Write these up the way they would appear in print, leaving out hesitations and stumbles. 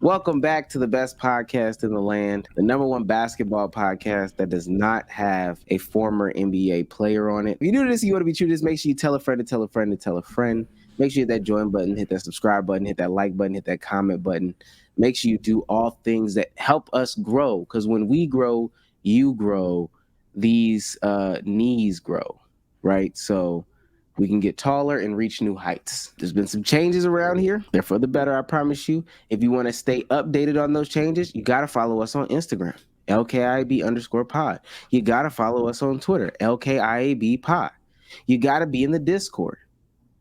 Welcome back to the best podcast in the land, the #1 basketball podcast that does not have a former NBA player on it. If you do this, you want to be true to this, make sure you tell a friend to tell a friend to tell a friend. Make sure you hit that join button, hit that subscribe button, hit that like button, hit that comment button. Make sure you do all things that help us grow, because when we grow, you grow, these knees grow, right? So we can get taller and reach new heights. There's been some changes around here. They're for the better, I promise you. If you want to stay updated on those changes, you got to follow us on Instagram, LKIAB_pod. You got to follow us on Twitter, LKIAB pod. You got to be in the Discord.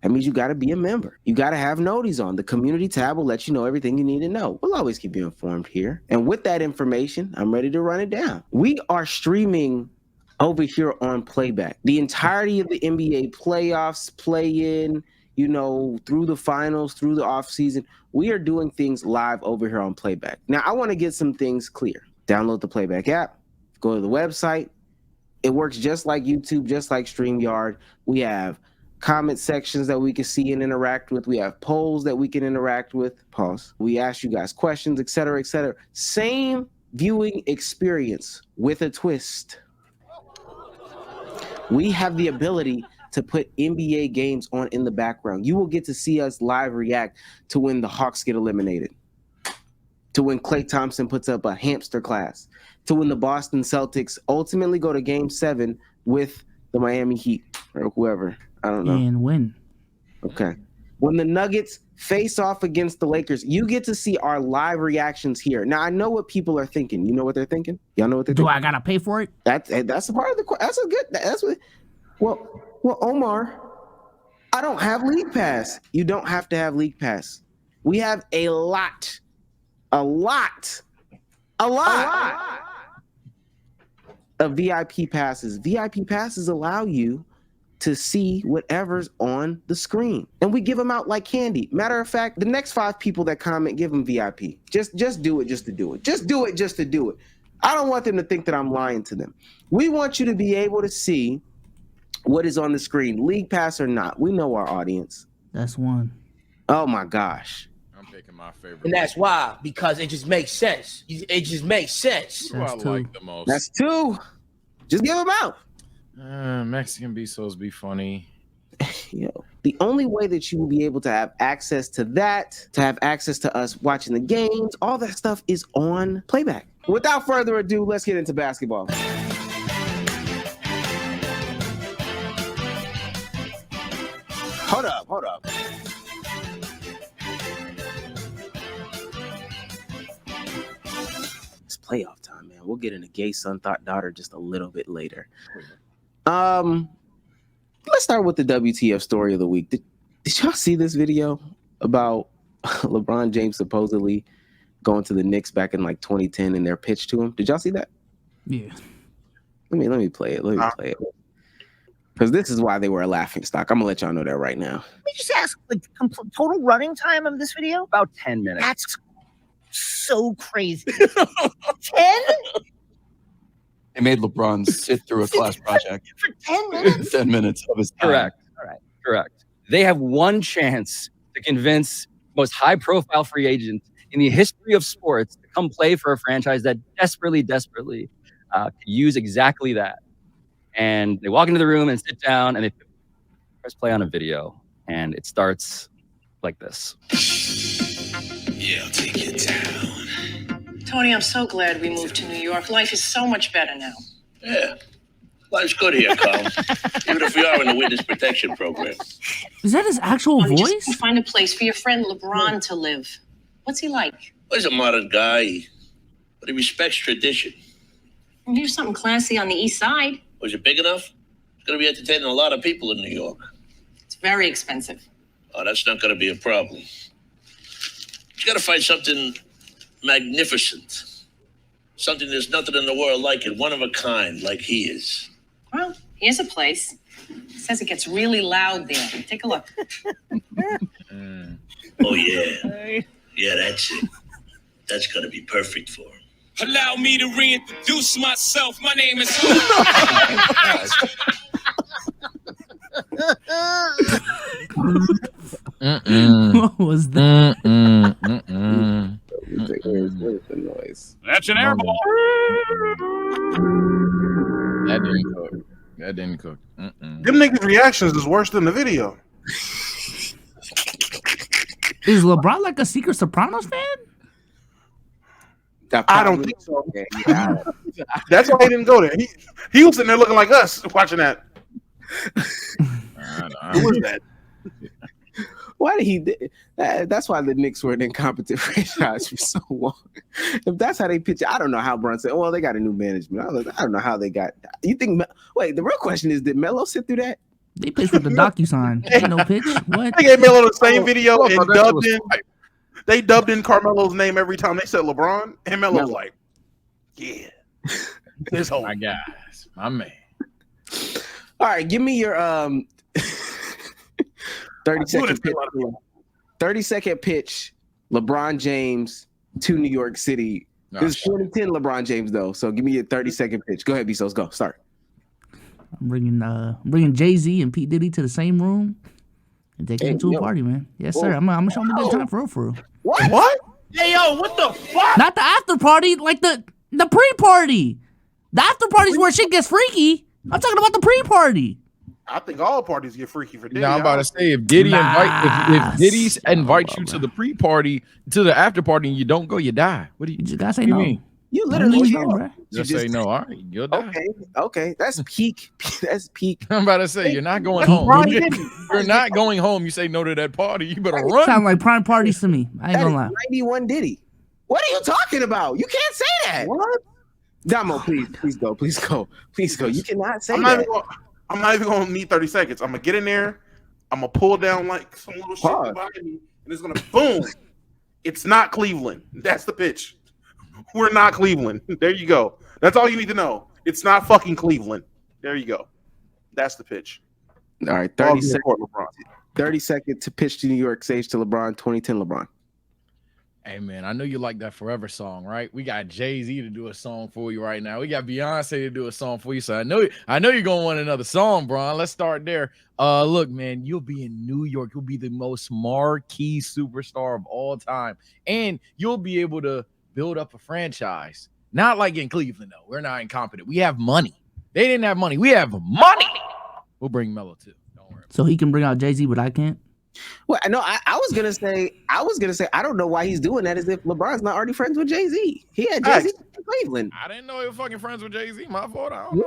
That means you got to be a member. You got to have noties on. The community tab will let you know everything you need to know. We'll always keep you informed here. And with that information, I'm ready to run it down. We are streaming over here on Playback the entirety of the NBA playoffs, play-in, through the finals, through the offseason. We are doing things live over here on Playback. Now, I want to get some things clear. Download the Playback app. Go to the website. It works just like YouTube, just like StreamYard. We have comment sections that we can see and interact with. We have polls that we can interact with. Pause. We ask you guys questions, et cetera, et cetera. Same viewing experience with a twist. We have the ability to put NBA games on in the background. You will get to see us live react to when the Hawks get eliminated, to when Klay Thompson puts up a hamster class, to when the Boston Celtics ultimately go to Game 7 with the Miami Heat or whoever. I don't know. And win. Okay. When the Nuggets face off against the Lakers, you get to see our live reactions here. Now, I know what people are thinking. You know what they're thinking? Y'all know what they're thinking? Do I gotta pay for it? That's a part of the. That's a good. That's what. Well, Omar, I don't have League Pass. You don't have to have League Pass. We have a lot of VIP passes. VIP passes allow you to see whatever's on the screen. And we give them out like candy. Matter of fact, the next 5 people that comment, give them VIP. Just do it just to do it. Just do it just to do it. I don't want them to think that I'm lying to them. We want you to be able to see what is on the screen, League Pass or not. We know our audience. That's one. Oh my gosh. I'm picking my favorite. And that's why, because it just makes sense. It just makes sense. Who I like the most. That's 2. Just give them out. Mexican Bisos be funny. Yo, the only way that you will be able to have access to that, to have access to us watching the games, all that stuff is on Playback. Without further ado, let's get into basketball. Hold up. It's playoff time, man. We'll get into gay son, thought daughter just a little bit later. Let's start with the WTF story of the week. Did y'all see this video about LeBron James supposedly going to the Knicks back in like 2010 and their pitch to him? Did y'all see that? Yeah. Let me play it. Play it. Because this is why they were a laughing stock. I'm gonna let y'all know that right now. Let me just ask, total running time of this video? About 10 minutes. That's so crazy. 10? They made LeBron sit through a class project For 10 minutes? 10 minutes of his time. Correct. All right. Correct. They have one chance to convince most high-profile free agent in the history of sports to come play for a franchise that desperately could use exactly that. And they walk into the room and sit down and they press play on a video. And it starts like this. Yeah, I'll take you down. Tony, I'm so glad we moved to New York. Life is so much better now. Yeah, life's good here, Colin. Even if we are in the witness protection program. Is that his actual Tony, voice? just find a place for your friend LeBron to live. What's he like? Well, he's a modern guy, but he respects tradition. Well, here's something classy on the east side. Was it big enough? It's going to be entertaining a lot of people in New York. It's very expensive. Oh, that's not going to be a problem. You got to find something magnificent. Something there's nothing in the world like it. One of a kind, like he is. Well, here's a place. It says it gets really loud there. Take a look. Oh, yeah. Yeah, that's it. That's going to be perfect for him. Allow me to reintroduce myself. My name is... What was that? Where's the noise? That's an air ball. That didn't cook. That didn't cook. Them niggas' reactions is worse than the video. Is LeBron like a secret Sopranos fan? I don't think so. Yeah. That's why he didn't go there. He was sitting there looking like us watching that. Who was that? Why did he? That's why the Knicks were an incompetent franchise for so long. If that's how they pitch it, I don't know how Brunson. Well, they got a new management. I don't know how they got. You think? Wait, the real question is, did Melo sit through that? They pitched with the DocuSign. Ain't no pitch. What? They gave Melo the same video and dubbed in. They dubbed in Carmelo's name every time they said LeBron, and Melo's like, "Yeah, this whole my guys, my man." All right, give me your 30-second pitch. 30-second pitch. LeBron James to New York City. This is 2010 LeBron James though, so give me your 30-second pitch. Go ahead, Bezos. Go start. I'm bringing Jay-Z and P. Diddy to the same room and taking them to a party, man. Yes, sir. I'm gonna show them a good time for real. What? Hey, yo, what the fuck? Not the after party, like the pre-party. The after party's where shit gets freaky. I'm talking about the pre-party. I think all parties get freaky for Diddy. Now I'm about to say, if Diddy if Diddy invites you to the pre-party, to the after party, and you don't go, you die. What do you just gotta say no? Mean? You literally just say no. All right, you'll die. Okay. That's peak. That's peak. I'm about to say, you're not going home. You're not going home. You say no to that party. You better run. Sound like prime parties to me. I ain't gonna lie. 91 Diddy. What are you talking about? You can't say that. What? Damo, please go. You cannot say that. I'm not even going to need 30 seconds. I'm going to get in there. I'm going to pull down like some little shit behind me, and it's going to boom. It's not Cleveland. That's the pitch. We're not Cleveland. There you go. That's all you need to know. It's not fucking Cleveland. There you go. That's the pitch. All right, 30 seconds. 30 seconds to pitch to New York stage to LeBron, 2010 LeBron. Hey, man, I know you like that Forever song, right? We got Jay-Z to do a song for you right now. We got Beyonce to do a song for you. So I know you're going to want another song, Bron. Let's start there. Look, man, you'll be in New York. You'll be the most marquee superstar of all time. And you'll be able to build up a franchise. Not like in Cleveland, though. We're not incompetent. We have money. They didn't have money. We have money. We'll bring Melo, too. Don't worry. So he can bring out Jay-Z, but I can't? Well, no, I was gonna say, I don't know why he's doing that. As if LeBron's not already friends with Jay-Z. He had Jay-Z in Cleveland. I didn't know he was fucking friends with Jay-Z. My fault. I don't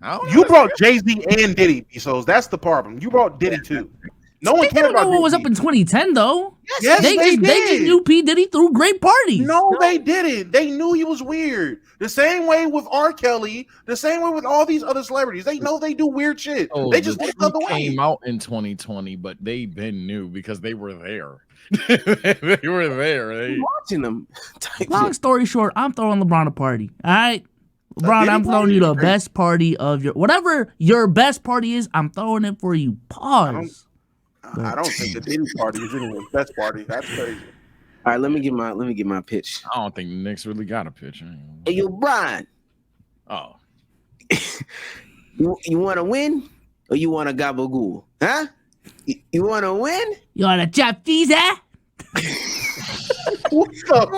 know. You brought Jay-Z and Diddy, so that's the problem. You brought Diddy too. No one cared about what was up in 2010 though. Yes, they did. They just knew P. Diddy through great parties. No, they didn't. They knew he was weird. The same way with R. Kelly. The same way with all these other celebrities. They know they do weird shit. Oh, they just look the other way. Came out in 2020, but they been new because they were there. They were there. Watching them. Long story short, I'm throwing LeBron a party. All right. LeBron, I'm throwing you the best party of whatever your best party is. I'm throwing it for you. Pause. I don't think the Diddy party is anyone's best party. That's crazy. All right, let me get my pitch. I don't think the Knicks really got a pitch. Hey, yo, Brian. Oh. You want to win or you want to gabagool? Huh? You want to win? You want to chop cheese, huh? What the fuck?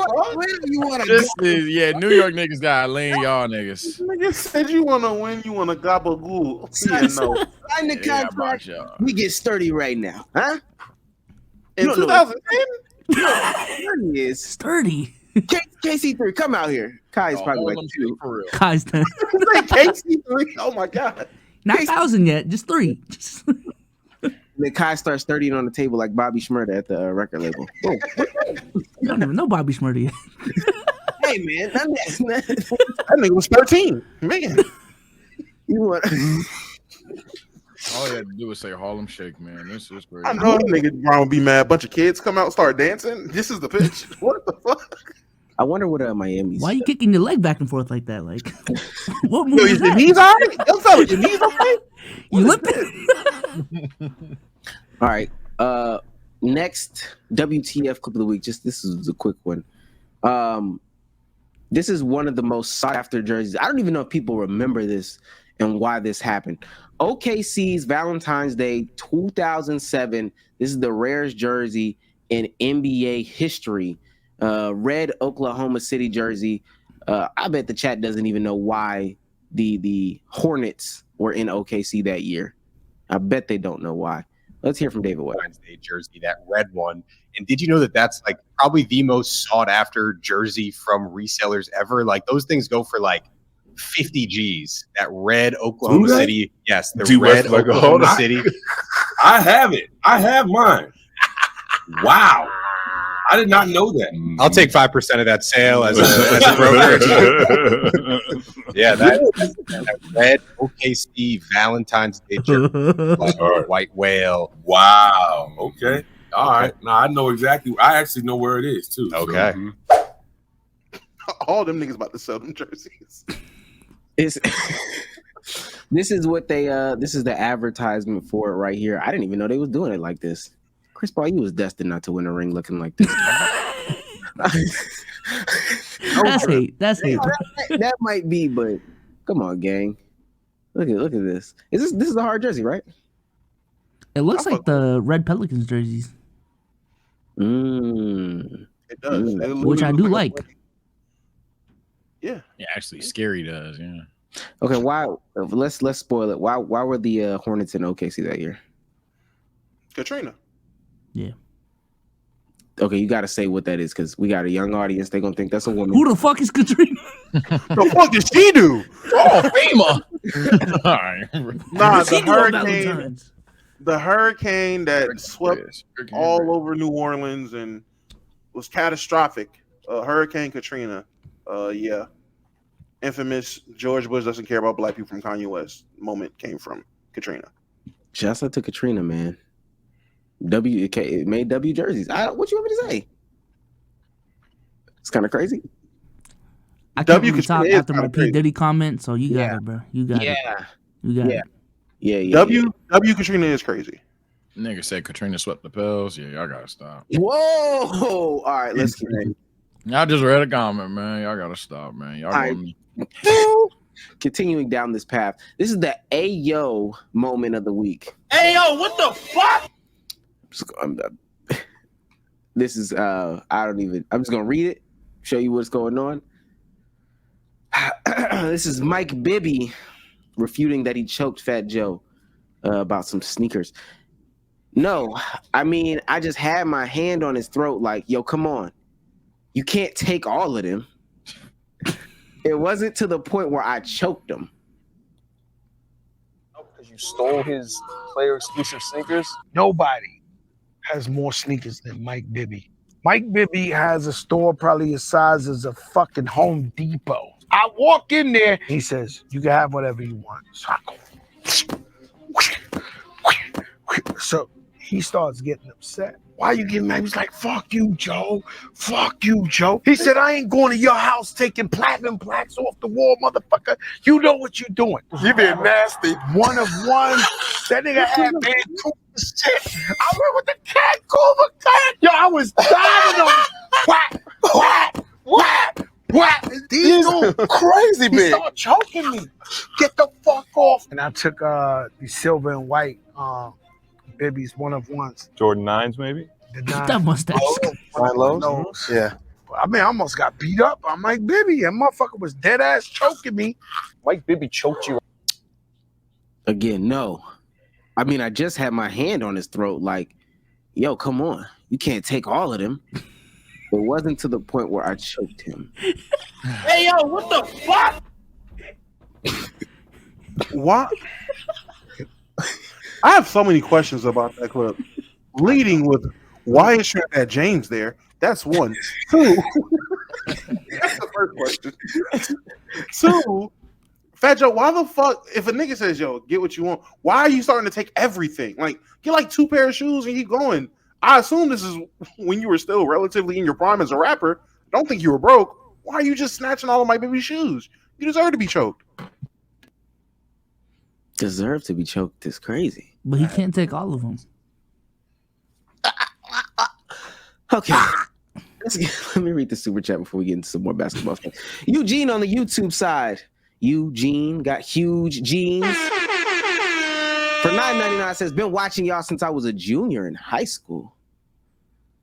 New York niggas got lame y'all niggas. Niggas said you want to win, you want to gabagool. Sign the contract. We get sturdy right now, huh? In 2010? Sturdy is sturdy. KC3, come out here. Kai's probably like 2 for real. Kai's 10. KC3. Oh my god. Not 1,000 yet, just 3. Then Kai starts 30 on the table like Bobby Shmurda at the record label. You don't even know Bobby Shmurda yet. Hey man, that nigga was 13. Man. You want all you had to do was say Harlem Shake, man. This is crazy. I know nigga Brown would be mad. Bunch of kids come out and start dancing. This is the pitch. What the fuck? I wonder what Miami's. Why are you kicking your leg back and forth like that? Like, what move is your that? knees all right? Yo, fella, your knees okay? You limping? All right. Next WTF clip of the week. This is a quick one. This is one of the most sought after jerseys. I don't even know if people remember this and why this happened. OKC's Valentine's Day 2007. This is the rarest jersey in NBA history. Red Oklahoma City jersey. I bet the chat doesn't even know why the Hornets were in OKC that year. I bet they don't know why. Let's hear from David Webb. Wednesday jersey, that red one. And did you know that that's like probably the most sought after jersey from resellers ever? Like those things go for like 50 G's. That red Oklahoma City. Yes, the red Oklahoma City. I have it. I have mine. Wow. I did not know that. I'll take 5% of that sale as a broker. Yeah, that red OKC Valentine's Day jersey, like white whale. Wow. Okay. All right. Now I know exactly. I actually know where it is too. Okay. So, All them niggas about to sell them jerseys. This is what they this is the advertisement for it right here. I didn't even know they was doing it like this. Chris Paul, you was destined not to win a ring looking like this. That's hate. That's hate. That might be, but come on, gang. Look at this. This is a hard jersey, right? It looks like the Red Pelicans jerseys. It does. Which I do like. Yeah. Yeah, actually, scary does. Yeah. Okay, why? Let's spoil it. Why were the Hornets in OKC that year? Katrina. Yeah. Okay, you got to say what that is because we got a young audience. They're gonna think that's a woman. Who the fuck is Katrina? The fuck did she do? Oh, FEMA. All right. Nah, She the do on hurricane. Valentine's. The hurricane that swept all over New Orleans and was catastrophic. Hurricane Katrina. Yeah. Infamous George Bush doesn't care about black people from Kanye West moment came from Katrina. Shouts out to Katrina, man. It made W jerseys. What you want me to say? It's kind of crazy. I can't W really talk Katrina is after my kinda P crazy. Diddy comment, so you got it, bro. You got it. You got it. Yeah. W Katrina is crazy. Nigga said Katrina swept the pills. Yeah, y'all gotta stop. Whoa! All right, let's get ready. Y'all just read a comment, man. Y'all gotta stop, man. Y'all right. going Continuing down this path, this is the Ayo moment of the week. Hey, yo, what the fuck? This is I'm just gonna read it, show you what's going on. This is Mike Bibby refuting that he choked Fat Joe about some sneakers. No, I mean, I just had my hand on his throat like, yo, come on. You can't take all of them. It wasn't to the point where I choked him. Because you stole his player exclusive sneakers? Nobody has more sneakers than Mike Bibby. Mike Bibby has a store probably as size as a fucking Home Depot. I walk in there, he says, you can have whatever you want. So he starts getting upset. Why you getting mad? He's like, fuck you, Joe. Fuck you, Joe. He said, I ain't going to your house taking platinum plaques off the wall, motherfucker. You know what you're doing. You being nasty. One of one. That nigga had Vancouver shit. I went with the Vancouver cat. Yo, I was diving on whack, whack, whack, whack. These crazy He big. started choking me. Get the fuck off. And I took the silver and white Bibby's one of ones. Jordan 9s, maybe? The nine. That mustache. Nine lows? No. Yeah. I mean, I almost got beat up. I'm Mike Bibby. That motherfucker was dead ass choking me. Mike Bibby choked you. Again, no. I mean, I just had my hand on his throat like, yo, come on. You can't take all of them. It wasn't to the point where I choked him. Hey, yo, what the fuck? What? I have so many questions about that clip. Leading with, why is Trinidad James there? That's one. Two. That's the first question. Two. Fat Joe, why the fuck, if a nigga says, yo, get what you want, why are you starting to take everything? Like, get like 2 pair of shoes and keep going. I assume this is when you were still relatively in your prime as a rapper. Don't think you were broke. Why are you just snatching all of my baby shoes? You deserve to be choked. Deserve to be choked is crazy. But he can't take all of them. Okay. Let me read the super chat before we get into some more basketball stuff. Eugene on the YouTube side. Eugene got huge jeans. For $9.99 says, been watching y'all since I was a junior in high school.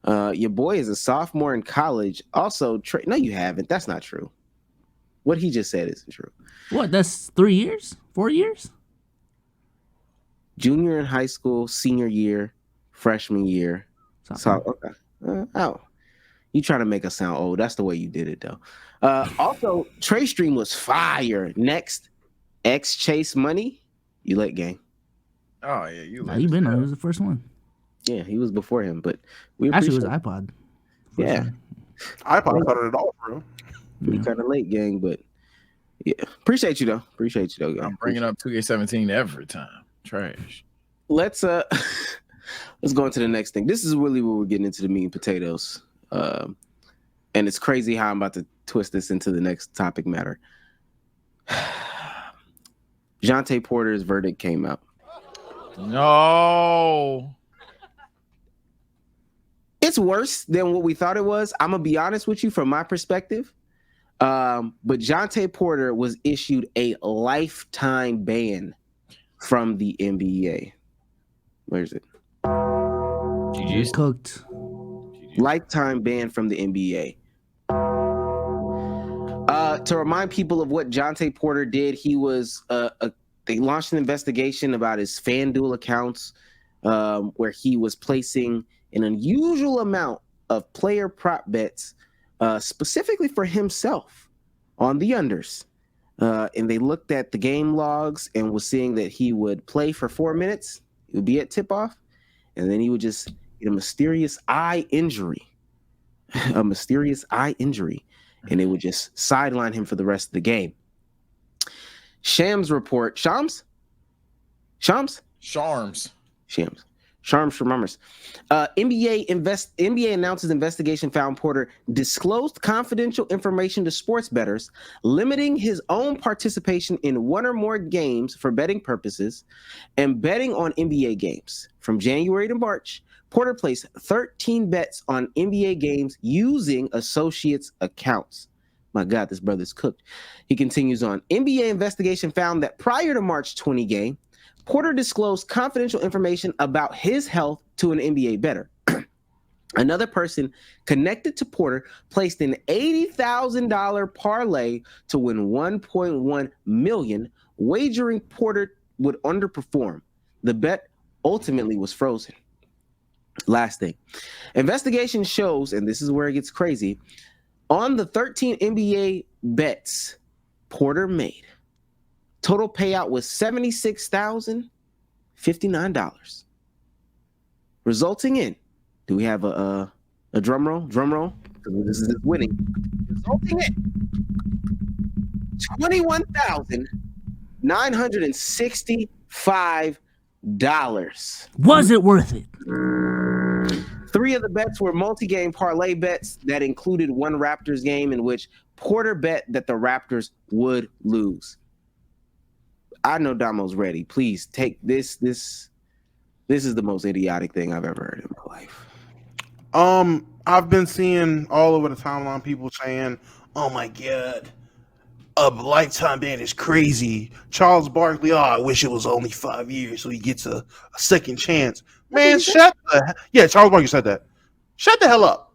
Your boy is a sophomore in college. Also, no, you haven't. That's not true. What he just said isn't true. What? That's 3 years? 4 years? Junior in high school, senior year, freshman year. So, okay. You trying to make us sound old. That's the way you did it, though. Also, Trey Stream was fire. Next, X Chase Money. You late, gang. Oh, yeah. You been on. He was the first one. Yeah, he was before him, but we Actually, it was appreciate iPod. Yeah. iPod started it all, bro. We kind of late, gang, but yeah. Appreciate you, though. Appreciate you, though, gang. I'm bringing up 2K17 every time. Trash. Let's go into the next thing. This is really where we're getting into the meat and potatoes. And it's crazy how I'm about to twist this into the next topic matter. Jontay Porter's verdict came out. No. It's worse than what we thought it was. I'm going to be honest with you from my perspective. But Jontay Porter was issued a lifetime ban from the NBA. Where is it? GG's cooked. Lifetime ban from the NBA. To remind people of what Jontay Porter did, he was they launched an investigation about his FanDuel accounts, where he was placing an unusual amount of player prop bets, specifically for himself, on the unders. And they looked at the game logs and was seeing that he would play for 4 minutes. He would be at tip-off, and then he would just get a mysterious eye injury. And it would just sideline him for the rest of the game. Shams report. Shams? NBA announces investigation found Porter disclosed confidential information to sports bettors, limiting his own participation in one or more games for betting purposes and betting on NBA games. From January to March, Porter placed 13 bets on NBA games using associates' accounts. My God, this brother's cooked. He continues on. NBA investigation found that prior to March 20 game, Porter disclosed confidential information about his health to an NBA bettor. Another person connected to Porter placed an $80,000 parlay to win $1.1 million, wagering Porter would underperform. The bet ultimately was frozen. Last thing. Investigation shows, and this is where it gets crazy, on the 13 NBA bets Porter made, total payout was $76,059, resulting in, do we have a drum roll? Drum roll, because this is winning. Resulting in $21,965. Was it worth it? 3 of the bets were multi-game parlay bets that included one Raptors game in which Porter bet that the Raptors would lose. I know Damo's ready. Please take this. This is the most idiotic thing I've ever heard in my life. I've been seeing all over the timeline people saying, "Oh my God, a lifetime ban is crazy." Charles Barkley, I wish it was only 5 years so he gets a second chance. Man, Charles Barkley said that. Shut the hell up.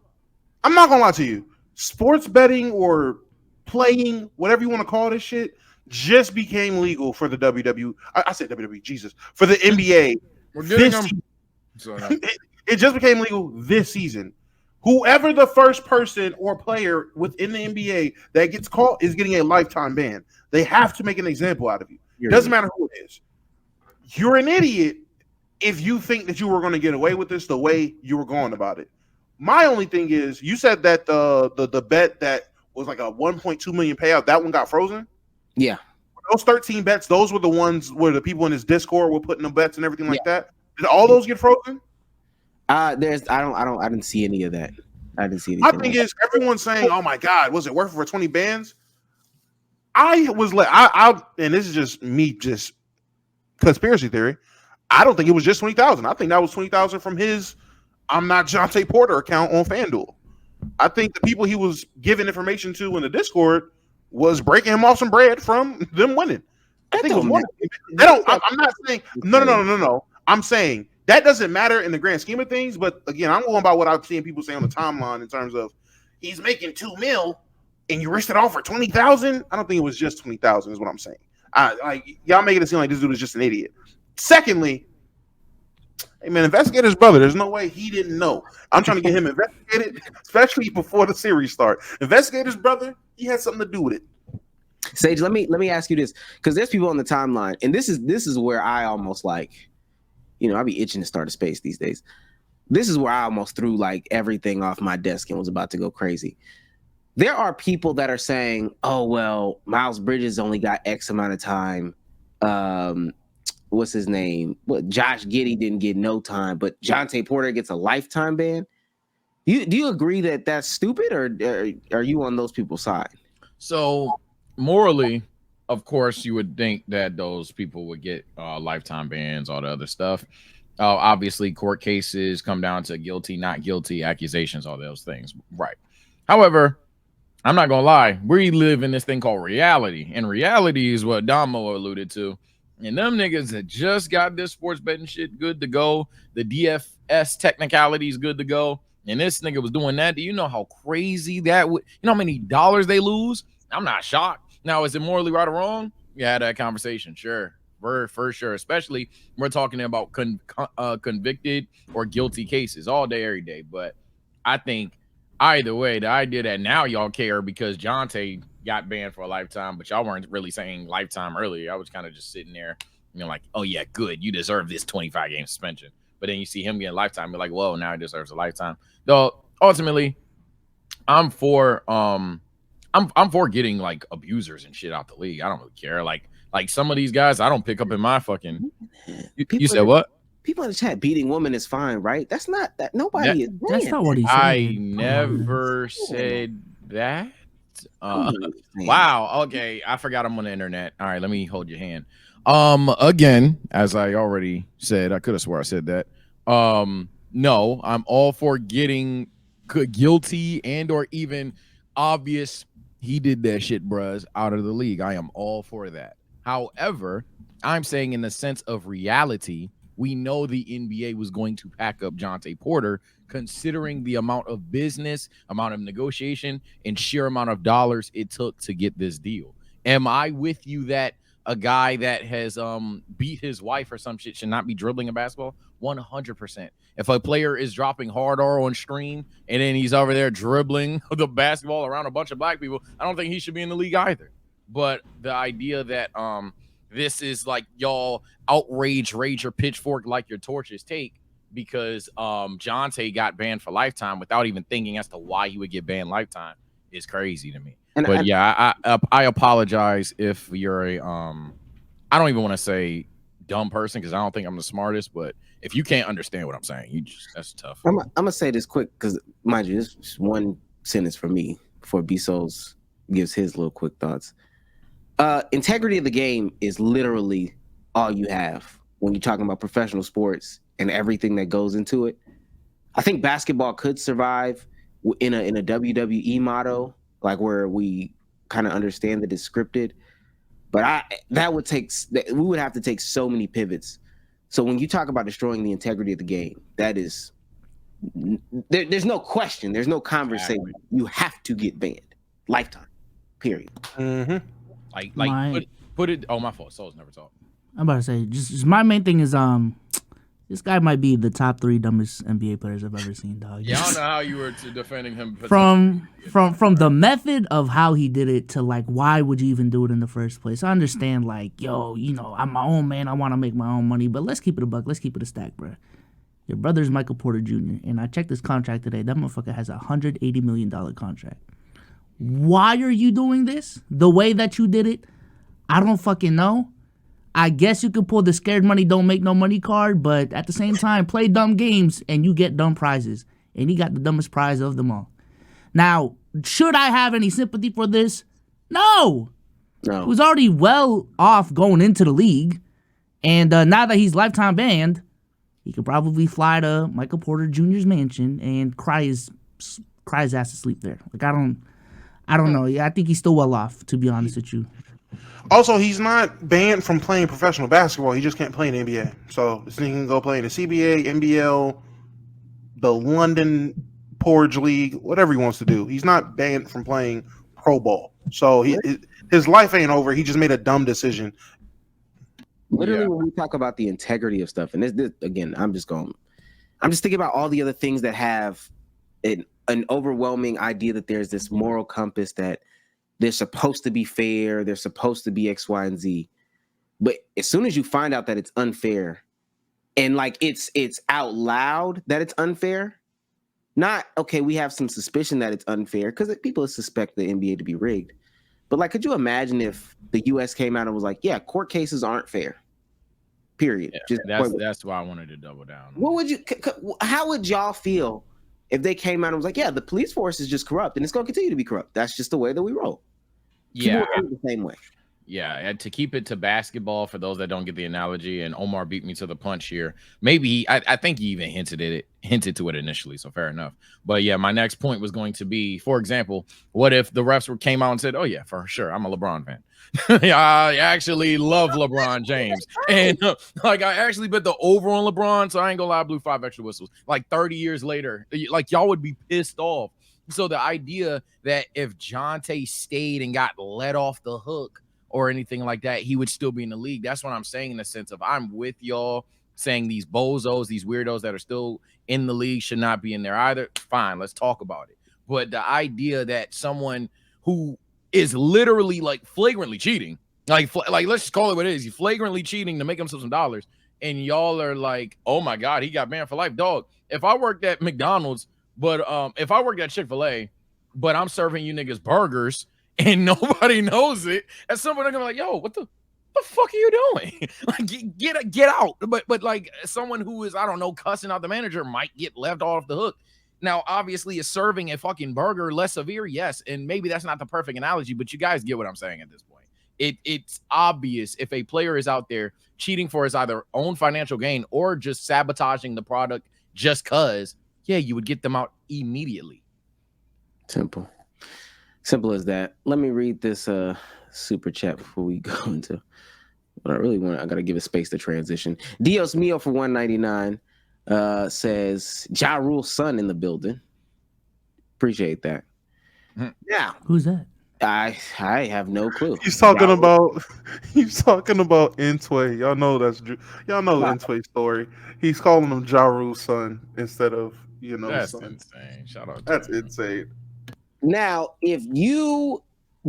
I'm not gonna lie to you. Sports betting or playing, whatever you want to call this shit, just became legal for the WWE. I said WWE, Jesus, for the NBA. It just became legal this season. Whoever the first person or player within the NBA that gets caught is getting a lifetime ban. They have to make an example out of you. Doesn't matter who it is. You're an idiot if you think that you were going to get away with this the way you were going about it. My only thing is, you said that the bet that was like a 1.2 million payout, that one got frozen. Yeah. Those 13 bets, those were the ones where the people in his Discord were putting the bets and everything like that. Did all those get frozen? I didn't see any of that. I didn't see anything. My thing is, everyone's saying, "Oh my God, was it worth it for 20 bands?" I and this is just me, just conspiracy theory. I don't think it was just 20,000. I think that was 20,000 from his "I'm not Jontay Porter" account on FanDuel. I think the people he was giving information to in the Discord was breaking him off some bread from them winning. I think it was more. I'm not saying no. I'm saying That doesn't matter in the grand scheme of things. But again, I'm going by what I've seen people say on the timeline in terms of he's making $2 million and you risked it all for 20,000. I don't think it was just 20,000 is what I'm saying. Y'all making it seem like this dude is just an idiot. Secondly, hey man, investigate his brother. There's no way he didn't know. I'm trying to get him investigated, especially before the series start. Investigate his brother. He had something to do with it. Sage, let me ask you this, because there's people on the timeline, and this is where I almost like, I be itching to start a space these days. This is where I almost threw like everything off my desk and was about to go crazy. There are people that are saying, oh, well, Miles Bridges only got X amount of time. What's his name? Josh Giddey didn't get no time, but Jontay Porter gets a lifetime ban. Do you agree that that's stupid, or are you on those people's side? So morally, of course, you would think that those people would get lifetime bans, all the other stuff. Obviously, court cases come down to guilty, not guilty, accusations, all those things. Right. However, I'm not going to lie. We live in this thing called reality. And reality is what Damo alluded to. And them niggas that just got this sports betting shit good to go. The DFS technicalities good to go. And this nigga was doing that. Do you know how crazy that would? You know how many dollars they lose? I'm not shocked. Now, is it morally right or wrong? Yeah, that conversation. Sure. For sure. Especially we're talking about convicted or guilty cases all day, every day. But I think either way, the idea that now y'all care because Jontay got banned for a lifetime, but y'all weren't really saying lifetime earlier. I was kind of just sitting there, like, oh yeah, good. You deserve this 25-game suspension. But then you see him get a lifetime. You're like, whoa, now he deserves a lifetime. Though ultimately, I'm for getting like abusers and shit out the league. I don't really care. Like some of these guys, I don't pick up in my fucking. You said what? People in the chat, beating women is fine, right? That's not that. Nobody is. That's not what he said. I never said that. Wow. Okay, I forgot I'm on the internet. All right, let me hold your hand. Again, as I already said, I could have swore I said that. No, I'm all for getting guilty and or even obvious he did that shit, bruh, out of the league. I am all for that. However, I'm saying in the sense of reality, we know the NBA was going to pack up Jontay Porter, considering the amount of business, amount of negotiation, and sheer amount of dollars it took to get this deal. Am I with you that a guy that has beat his wife or some shit should not be dribbling a basketball? 100%. If a player is dropping hard R on stream and then he's over there dribbling the basketball around a bunch of black people, I don't think he should be in the league either. But the idea that this is like y'all outrage, rage, or pitchfork like your torches take because Jontay got banned for lifetime without even thinking as to why he would get banned lifetime is crazy to me. But I apologize if you're a I don't even want to say dumb person because I don't think I'm the smartest, but if you can't understand what I'm saying, that's tough. I'm gonna say this quick because mind you, this is one sentence for me before B-Souls gives his little quick thoughts. Integrity of the game is literally all you have when you're talking about professional sports and everything that goes into it. I think basketball could survive in a WWE motto, like where we kind of understand that it's scripted, but we would have to take so many pivots. So when you talk about destroying the integrity of the game, that is there's no question, there's no conversation. Exactly. You have to get banned, lifetime, period. Mm-hmm. Put it. Oh, my fault. Souls never talk. I'm about to say, just my main thing is this guy might be the top 3 dumbest NBA players I've ever seen, dog. Yeah, I don't know how you were defending him from the method of how he did it to like why would you even do it in the first place? I understand like, yo, I'm my own man, I want to make my own money, but let's keep it a buck, let's keep it a stack, bro. Your brother's Michael Porter Jr. and I checked his contract today. That motherfucker has a $180 million contract. Why are you doing this the way that you did it? I don't fucking know. I guess you could pull the scared money don't make no money card, but at the same time, play dumb games and you get dumb prizes. And he got the dumbest prize of them all. Now, should I have any sympathy for this? No. He was already well off going into the league. And now that he's lifetime banned, he could probably fly to Michael Porter Jr.'s mansion and cry his ass to sleep there. Like, I don't know. Yeah, I think he's still well off, to be honest with you. Also, he's not banned from playing professional basketball. He just can't play in the NBA. So this nigga can go play in the CBA, NBL, the London Porridge League, whatever he wants to do. He's not banned from playing pro ball. So his life ain't over. He just made a dumb decision. Literally, when we talk about the integrity of stuff, and this again, I'm just thinking about all the other things that have an overwhelming idea that there's this moral compass that they're supposed to be fair, they're supposed to be X, Y, and Z. But as soon as you find out that it's unfair, and like it's out loud that it's unfair, not okay, we have some suspicion that it's unfair because people suspect the NBA to be rigged. But like, could you imagine if the US came out and was like, yeah, court cases aren't fair. Period. Yeah, that's why I wanted to double down. What would you? How would y'all feel if they came out and was like, "Yeah, the police force is just corrupt, and it's going to continue to be corrupt. That's just the way that we roll." Yeah, the same way. Yeah, and to keep it to basketball for those that don't get the analogy, and Omar beat me to the punch here. Maybe I think he even hinted to it initially, so fair enough. But yeah, my next point was going to be, for example, what if the refs came out and said, "Oh yeah, for sure, I'm a LeBron fan. I actually love LeBron James, and like I actually bet the over on LeBron, so I ain't gonna lie, I blew 5 extra whistles." Like 30 years later, like y'all would be pissed off. So the idea that if Jontay stayed and got let off the hook or anything like that, he would still be in the league. That's what I'm saying, in the sense of I'm with y'all saying these bozos, these weirdos that are still in the league should not be in there either. Fine, let's talk about it. But the idea that someone who is literally like flagrantly cheating, like let's just call it what it is, he's flagrantly cheating to make himself some dollars, and y'all are like, oh my God, he got banned for life. Dog, if I worked at McDonald's, but if I worked at Chick-fil-A, but I'm serving you niggas burgers and nobody knows it, at some point they're gonna be like, yo, what the fuck are you doing? Like, get out. But like someone who is, I don't know, cussing out the manager might get left off the hook. Now, obviously, is serving a fucking burger less severe? Yes, and maybe that's not the perfect analogy, but you guys get what I'm saying at this point. It's obvious if a player is out there cheating for his either own financial gain or just sabotaging the product just cause, yeah, you would get them out immediately. Simple as that. Let me read this super chat before we go into what I really want. I gotta give it space to transition. Dios Mio for 199 says Ja Rule's son in the building. Appreciate that. Now, who's that? I have no clue. He's talking about Entway. Y'all know Entway's story. He's calling him Ja Rule's son instead of that's son. Insane. Shout out. That's insane. Now, if you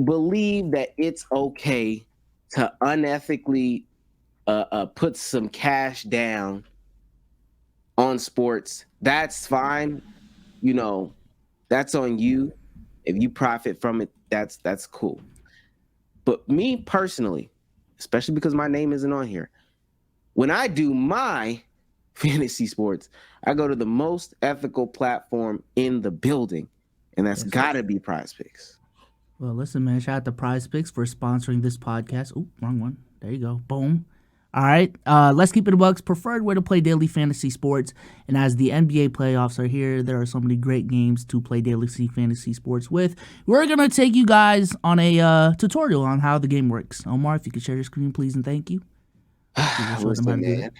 believe that it's okay to unethically put some cash down on sports, that's fine. That's on you. If you profit from it, that's cool. But me personally, especially because my name isn't on here, when I do my fantasy sports, I go to the most ethical platform in the building, and that's gotta be Prize Picks. Well, listen, man, shout out to Prize Picks for sponsoring this podcast. Ooh, wrong one. There you go. Boom. All right. Let's keep it a bucks. Preferred way to play daily fantasy sports. And as the NBA playoffs are here, there are so many great games to play daily fantasy sports with. We're going to take you guys on a tutorial on how the game works. Omar, if you could share your screen, please, and thank you. Listen, man.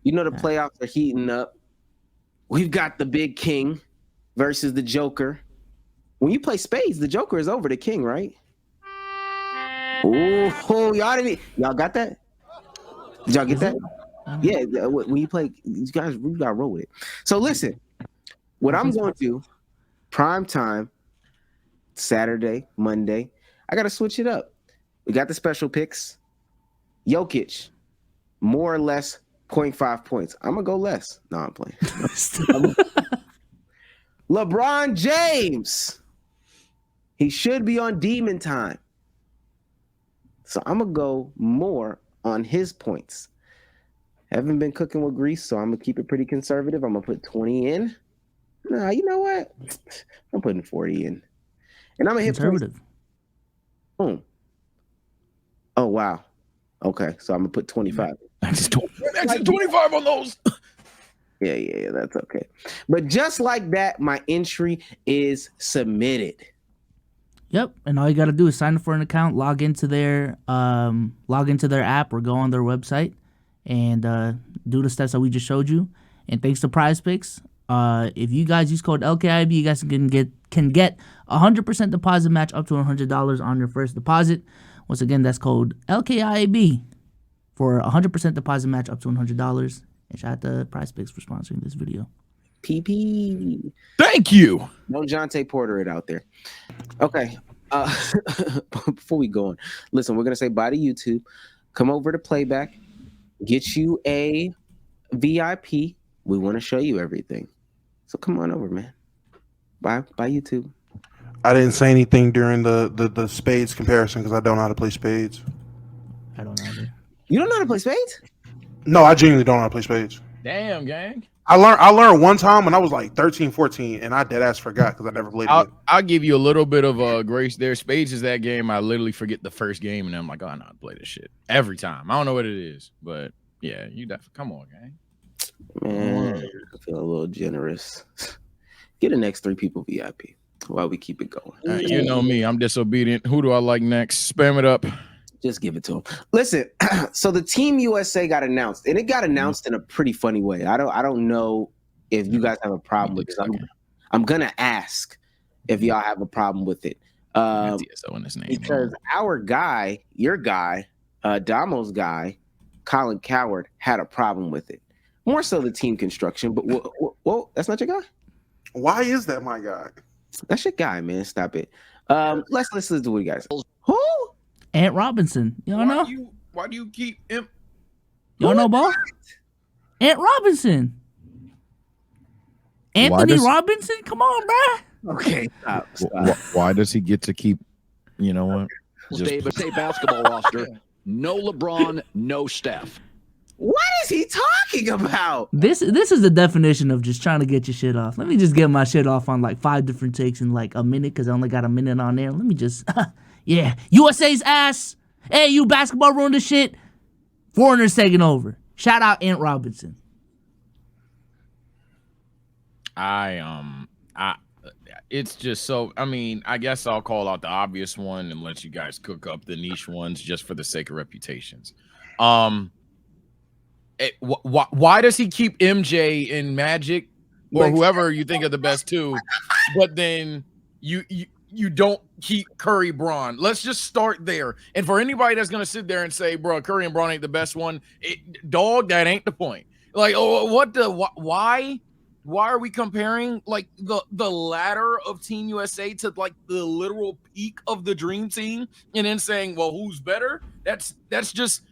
The playoffs are heating up. We've got the Big King versus the Joker. When you play spades, the Joker is over the King, right? Oh, y'all got that? Did y'all get that? Yeah, when you play, you guys, we gotta roll with it. So listen, what I'm going to prime time, Saturday, Monday, I gotta switch it up. We got the special picks. Jokic, more or less 0.5 points. I'm gonna go less. No, I'm playing. LeBron James, he should be on demon time. So I'm going to go more on his points. Haven't been cooking with grease, so I'm going to keep it pretty conservative. I'm going to put 20 in. Nah, you know what? I'm putting 40 in. And I'm going to hit conservative. Boom. Oh, wow. Okay, so I'm going to put 25. That's 25 on those. Yeah, that's okay. But just like that, my entry is submitted. Yep, and all you got to do is sign up for an account, log into their app, or go on their website, and do the steps that we just showed you. And thanks to Prize Picks, if you guys use code LKIAB, you guys can get 100% deposit match up to $100 on your first deposit. Once again, that's code LKIAB for 100% deposit match up to $100. And shout out to Prize Picks for sponsoring this video. PP. Thank you. No Jontay Porter it out there. Okay. Before we go on, listen, we're gonna say bye to YouTube. Come over to Playback. Get you a VIP. We want to show you everything. So come on over, man. Bye YouTube. I didn't say anything during the spades comparison because I don't know how to play spades. I don't know either. You don't know how to play spades? No, I genuinely don't know how to play spades. Damn, gang. I learned one time when I was like 13, 14, and I dead ass forgot because I never played it. I'll give you a little bit of grace there. Spades is that game I literally forget the first game, and I'm like, oh, I know how to play this shit every time. I don't know what it is, but yeah, you definitely come on, gang. Man, I feel a little generous. Get the next 3 people VIP while we keep it going. You know me, I'm disobedient. Who do I like next? Spam it up. Just give it to them. Listen, so the Team USA got announced, and it got announced in a pretty funny way. I don't know if you guys have a problem with it. I'm gonna ask if y'all have a problem with it. Because our guy, your guy, Damo's guy, Colin Coward, had a problem with it. More so the team construction, but whoa, that's not your guy. Why is that my guy? That's your guy, man. Stop it. Let's listen to what you guys. Who? Ant Robinson. Y'all know? Why do you keep him? Y'all know, ball? Ant Robinson. Anthony Robinson? Come on, bruh. Okay. Stop. Why does he get to keep, you know what? State basketball roster. No LeBron, no Steph. What is he talking about? This is the definition of just trying to get your shit off. Let me just get my shit off on like 5 different takes in like a minute because I only got a minute on there. Let me just, yeah. USA's ass. Hey, you basketball ruined the shit. Foreigners taking over. Shout out Ant Robinson. It's just so, I mean, I guess I'll call out the obvious one and let you guys cook up the niche ones just for the sake of reputations. Why does he keep MJ and Magic or whoever you think are the best two, but then you don't keep Curry, Braun? Let's just start there. And for anybody that's gonna sit there and say, bro, Curry and Braun ain't the best one, dog, that ain't the point. Like, why are we comparing like the ladder of Team USA to like the literal peak of the dream team and then saying, well, who's better? That's just.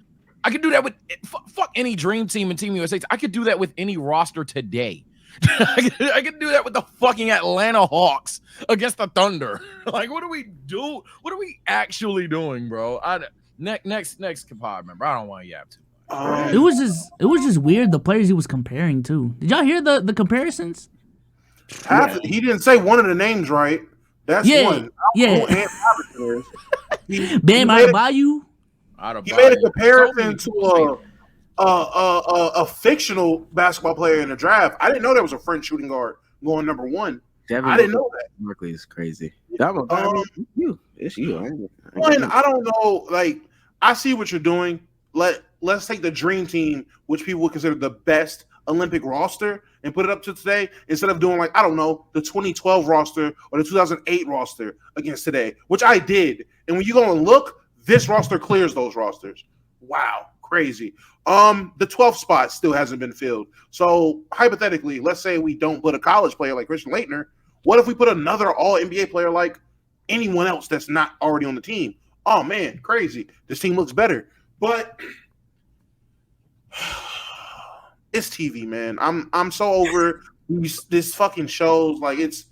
I could do that with fuck any dream team in Team USA. I could do that with any roster today. I could do that with the fucking Atlanta Hawks against the Thunder. Like, what do we do? What are we actually doing, bro? Next Kapad, remember, I don't want to yap too much. It was just weird the players he was comparing to. Did y'all hear the comparisons? He didn't say one of the names right. That's one. Yeah. Bam Adebayo. He made a comparison to a fictional basketball player in the draft. I didn't know there was a French shooting guard going number 1. I didn't know that. Berkeley is crazy. It's you. I don't know. Like, I see what you're doing. Let's take the dream team, which people would consider the best Olympic roster, and put it up to today instead of doing like, I don't know, the 2012 roster or the 2008 roster against today, which I did. And when you go and look, this roster clears those rosters. Wow, crazy. The 12th spot still hasn't been filled. So hypothetically, let's say we don't put a college player like Christian Laettner. What if we put another all-NBA player like anyone else that's not already on the team? Oh man, crazy. This team looks better. But it's TV, man. I'm so over this fucking shows. Like it's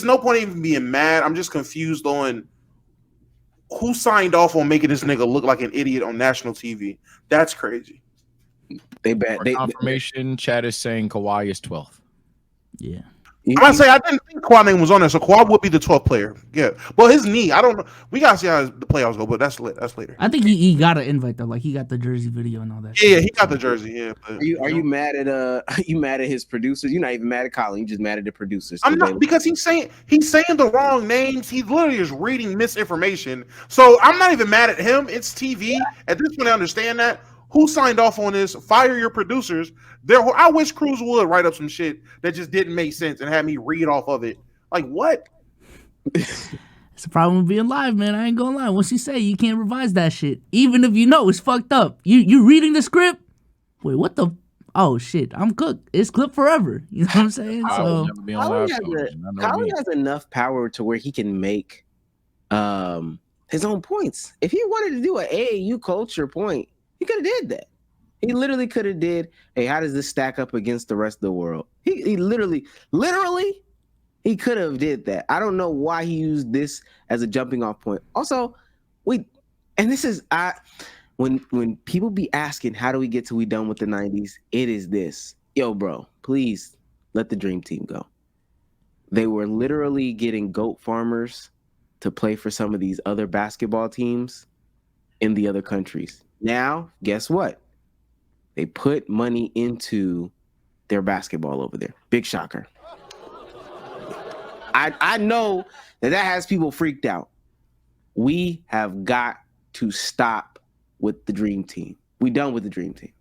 no point even being mad. I'm just confused on who signed off on making this nigga look like an idiot on national TV. That's crazy. Confirmation. Chat is saying Kawhi is 12th. Yeah. I'm gonna say I didn't think Kawhi's name was on there, so Kawhi would be the 12th player. Yeah, well, his knee, I don't know. We gotta see how the playoffs go, but that's later. I think he got an invite though. Like he got the jersey video and all that. Yeah, he got the jersey. Yeah, but, Are you mad at are you mad at his producers? You're not even mad at Colin. You're just mad at the producers. I'm not, because he's saying the wrong names. He literally is reading misinformation. So I'm not even mad at him. It's TV. At this point, I understand that. Who signed off on this? Fire your producers. I wish Cruz would write up some shit that just didn't make sense and have me read off of it. Like, what? It's a problem with being live, man. I ain't gonna lie. Once you say you can't revise that shit, even if you know it's fucked up. You reading the script? Wait, what the? Oh shit, I'm cooked. It's clipped forever. You know what I'm saying? So Colin has enough power to where he can make his own points. If he wanted to do an AAU culture point, he could have did that. He literally could have did, hey, how does this stack up against the rest of the world? He literally, he could have did that. I don't know why he used this as a jumping off point. Also, when people be asking, how do we get to we done with the 90s? It is this. Yo, bro, please let the dream team go. They were literally getting goat farmers to play for some of these other basketball teams in the other countries. Now, guess what? They put money into their basketball over there. Big shocker. I know that has people freaked out. We have got to stop with the dream team. We done with the dream team.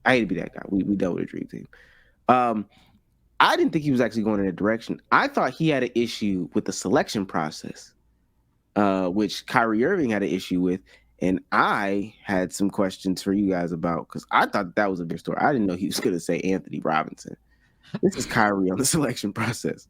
I hate to be that guy. We done with the dream team. I didn't think he was actually going in that direction. I thought he had an issue with the selection process, which Kyrie Irving had an issue with. And I had some questions for you guys about, because I thought that was a big story. I didn't know he was going to say Anthony Robinson. This is Kyrie on the selection process.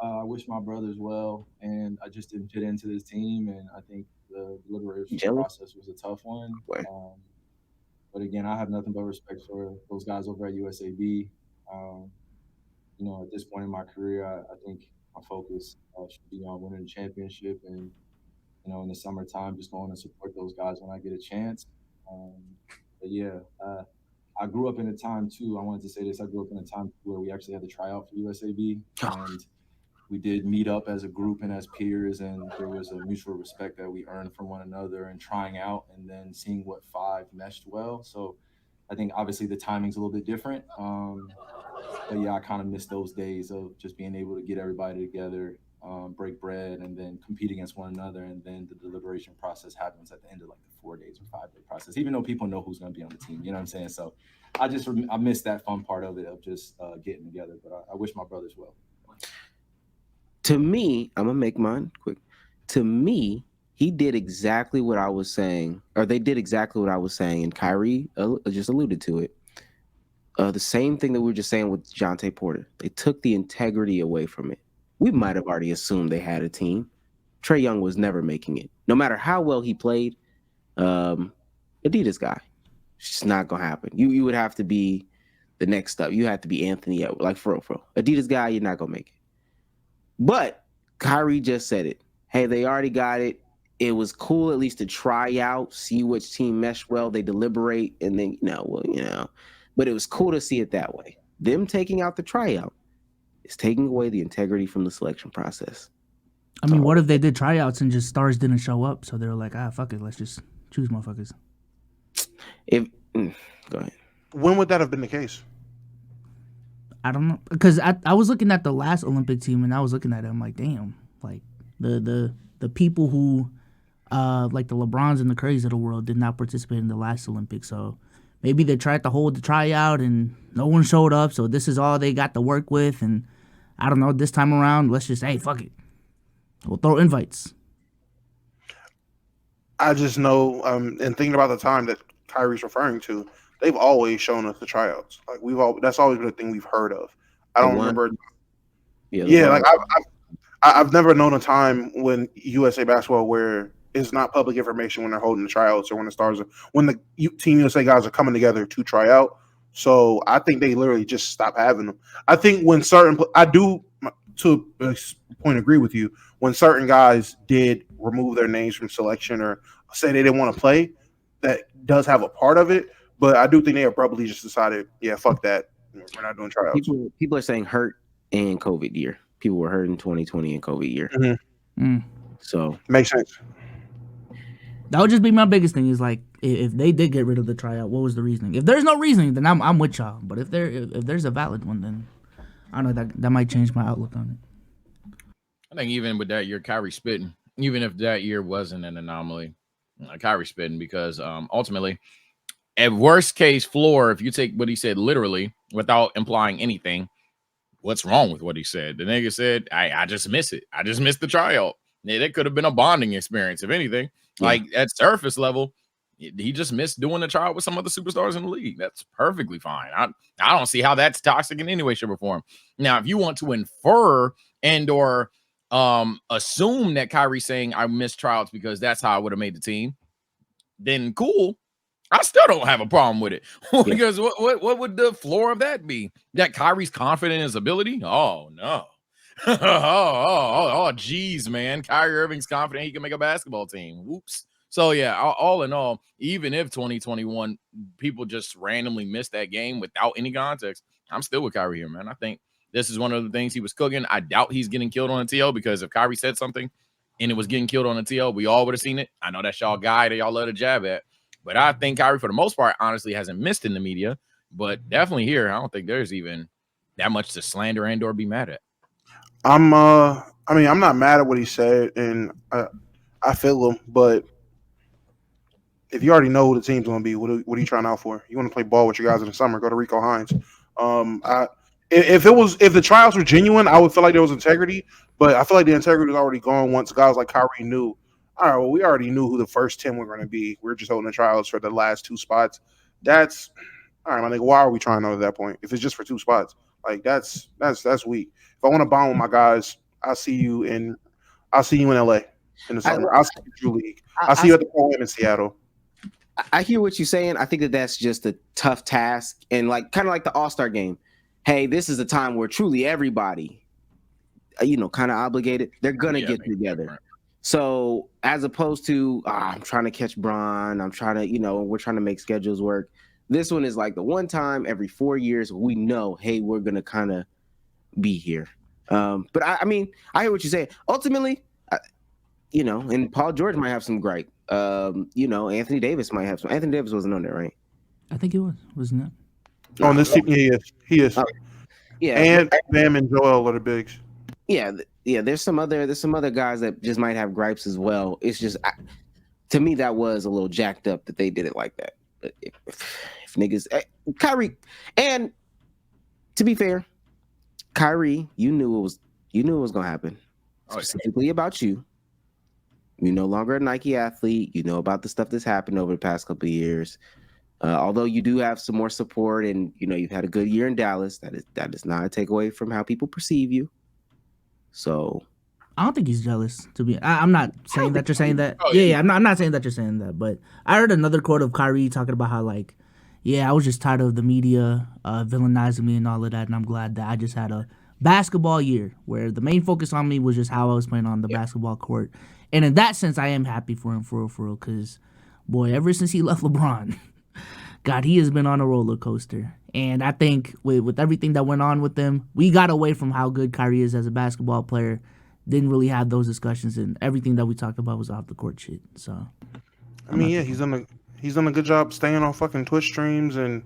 I wish my brothers well, and I just didn't fit into this team, and I think the deliberation process was a tough one. But again, I have nothing but respect for those guys over at USAB. At this point in my career, I think my focus should be on winning the championship, and in the summertime, just going to support those guys when I get a chance. I grew up in a time too. I wanted to say this. I grew up in a time where we actually had to try out for USAB, and we did meet up as a group and as peers, and there was a mutual respect that we earned from one another and trying out and then seeing what five meshed well. So I think obviously the timing's a little bit different. But yeah, I kind of miss those days of just being able to get everybody together, break bread, and then compete against one another. And then the deliberation process happens at the end of like the 4 days or 5 day process, even though people know who's going to be on the team. You know what I'm saying? So I miss that fun part of it, of just getting together. But I wish my brothers well. To me, I'm going to make mine quick. To me, he did exactly what I was saying, or they did exactly what I was saying, and Kyrie just alluded to it. The same thing that we were just saying with Jontay Porter. They took the integrity away from it. We might have already assumed they had a team. Trae Young was never making it. No matter how well he played, Adidas guy. It's just not going to happen. You would have to be the next up. You have to be Anthony, like for real. Adidas guy, you're not going to make it. But Kyrie just said it. Hey, they already got it. It was cool at least to try out, see which team meshed well. They deliberate, and then, But it was cool to see it that way. Them taking out the tryout is taking away the integrity from the selection process. I mean, what if they did tryouts and just stars didn't show up? So they were like, fuck it, let's just choose motherfuckers. Go ahead. When would that have been the case? I don't know, because I was looking at the last Olympic team, and I was looking at it. I'm like, damn, like the people who, like the LeBrons and the Currys of the world, did not participate in the last Olympics. So maybe they tried to hold the tryout, and no one showed up. So this is all they got to work with, and I don't know. This time around, let's just fuck it, we'll throw invites. I just know, and thinking about the time that Kyrie's referring to, they've always shown us the tryouts. Like that's always been a thing we've heard of. I don't remember. Like I've never known a time when USA Basketball where it's not public information when they're holding the tryouts or when the Team USA guys are coming together to try out. So I think they literally just stopped having them. I think when I do, to a point, agree with you. When certain guys did remove their names from selection or say they didn't want to play, that does have a part of it. But I do think they abruptly just decided, yeah, fuck that. We're not doing tryouts. People are saying hurt and COVID year. People were hurt in 2020 and COVID year. So makes sense. That would just be my biggest thing. Is like if they did get rid of the tryout, what was the reasoning? If there's no reasoning, then I'm with y'all. But if there's a valid one, then I don't know, that might change my outlook on it. I think even with that year, Kyrie spitting, even if that year wasn't an anomaly, Kyrie spitting, because ultimately, at worst case floor, if you take what he said literally without implying anything, what's wrong with what he said? The nigga said, I just miss it. I just missed the tryout. Yeah, that could have been a bonding experience, if anything. Yeah. Like at surface level, he just missed doing the tryout with some other superstars in the league. That's perfectly fine. I don't see how that's toxic in any way, shape, or form. Now, if you want to infer and or assume that Kyrie's saying I missed tryouts because that's how I would have made the team, then cool. I still don't have a problem with it. Because what would the floor of that be? That Kyrie's confident in his ability? Oh no. oh, geez, man. Kyrie Irving's confident he can make a basketball team. Whoops. So yeah, all in all, even if 2021 people just randomly missed that game without any context, I'm still with Kyrie here, man. I think this is one of the things he was cooking. I doubt he's getting killed on a TL, because if Kyrie said something and it was getting killed on a TL, we all would have seen it. I know that's y'all guy that y'all love to jab at, but I think Kyrie, for the most part, honestly hasn't missed in the media. But definitely here, I don't think there's even that much to slander and or be mad at. I'm not mad at what he said, and I feel him, but if you already know who the team's going to be, what are you trying out for? You want to play ball with your guys in the summer, go to Rico Hines. If the tryouts were genuine, I would feel like there was integrity, but I feel like the integrity was already gone once guys like Kyrie knew, all right, well, we already knew who the first 10 were going to be. We're just holding the tryouts for the last 2 spots. That's all right, my nigga. Why are we trying out at that point? If it's just for 2 spots, like that's weak. If I want to bond with my guys, I'll see you in LA in the summer. I'll see you in Drew League. I'll see you at the Colin in Seattle. I hear what you're saying. I think that's just a tough task, and like kind of like the All-Star game. Hey, this is a time where truly everybody, kind of obligated. They're gonna get together. Different. So as opposed to I'm trying to catch Bron, I'm trying to, we're trying to make schedules work. This one is like the one time every 4 years we know, hey, we're gonna kind of be here. But I mean, I hear what you're saying. Ultimately, and Paul George might have some gripe. Anthony Davis might have some. Anthony Davis wasn't on there, right? I think he was, wasn't it? On this team, he is. Yeah, and Bam and Joel are the bigs. Yeah. There's some other guys that just might have gripes as well. It's just, to me, that was a little jacked up that they did it like that. But if niggas, Kyrie, and to be fair, Kyrie, you knew it was gonna happen. Specifically about you. You're no longer a Nike athlete. You know about the stuff that's happened over the past couple of years. Although you do have some more support, and you've had a good year in Dallas, that is not a takeaway from how people perceive you. So, I don't think he's jealous. I'm not saying that you're saying that. Yeah, I'm not saying that you're saying that. But I heard another quote of Kyrie talking about how I was just tired of the media villainizing me and all of that, and I'm glad that I just had a basketball year where the main focus on me was just how I was playing on the basketball court. And in that sense, I am happy for him, for real, because, boy, ever since he left LeBron, God, he has been on a roller coaster. And I think with everything that went on with them, we got away from how good Kyrie is as a basketball player, didn't really have those discussions, and everything that we talked about was off the court shit. So, he's done a good job staying on fucking Twitch streams and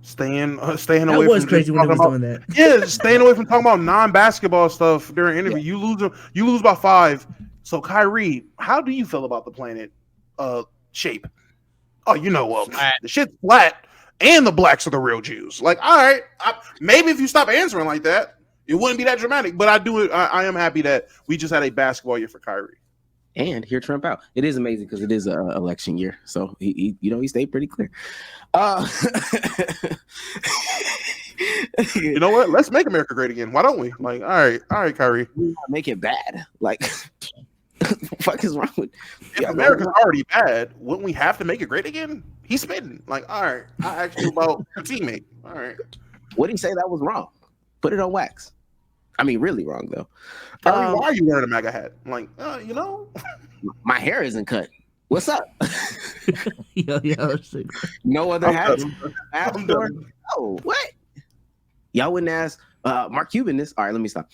staying away. That was crazy when he was doing that. Yeah, staying away from talking about non-basketball stuff during an interview. Yeah. You lose by 5. So Kyrie, how do you feel about the planet shape? Oh, the shit's flat, and the blacks are the real Jews. Like, all right, maybe if you stop answering like that, it wouldn't be that dramatic. But I am happy that we just had a basketball year for Kyrie. And hear Trump out. It is amazing because it is an election year, so he stayed pretty clear. You know what? Let's make America great again. Why don't we? Like, all right, Kyrie. Make it bad. Like, what the fuck is wrong with? If America's already bad, wouldn't we have to make it great again? He's spitting. Like, all right, I asked you about your teammate. All right. What did he say that was wrong? Put it on wax. I mean, really wrong though. Kyrie, why are you wearing a MAGA hat? I'm like, my hair isn't cut. What's up? yo, no other hats. I'm done. Oh, what? Y'all wouldn't ask Mark Cuban this. All right, let me stop.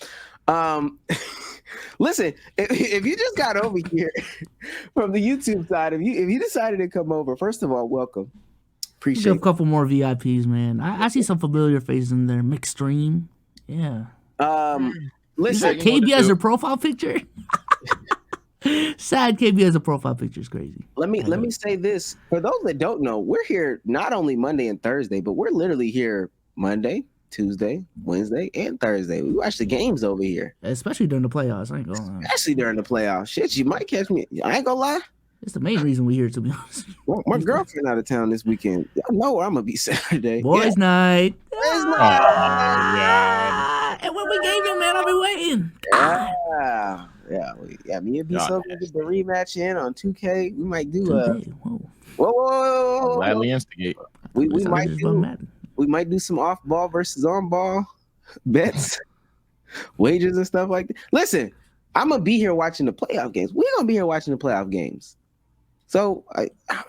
Listen, if you just got over here from the YouTube side, if you decided to come over, first of all, welcome. Appreciate a couple more VIPs, man. I see some familiar faces in there. McStream. Yeah. Listen, is that KB as a profile picture? Sad KB as a profile picture is crazy. Let me say this. For those that don't know, we're here not only Monday and Thursday, but we're literally here Monday, Tuesday, Wednesday, and Thursday. We watch the games over here. Especially during the playoffs. I ain't gonna lie. Especially during the playoffs. Shit, you might catch me. I ain't gonna lie. It's the main reason we're here, to be honest. Well, my girlfriend out of town this weekend. I know where I'm gonna be Saturday. Boys' night. Boys' night. Ah, and when we gave you, man, I've been waiting. Yeah. Me and B so gonna get the rematch in on 2K. We might do whoa. Gladly instigate. We might do some off ball versus on ball bets, wagers and stuff like that. Listen, I'm gonna be here watching the playoff games. We're gonna be here watching the playoff games. So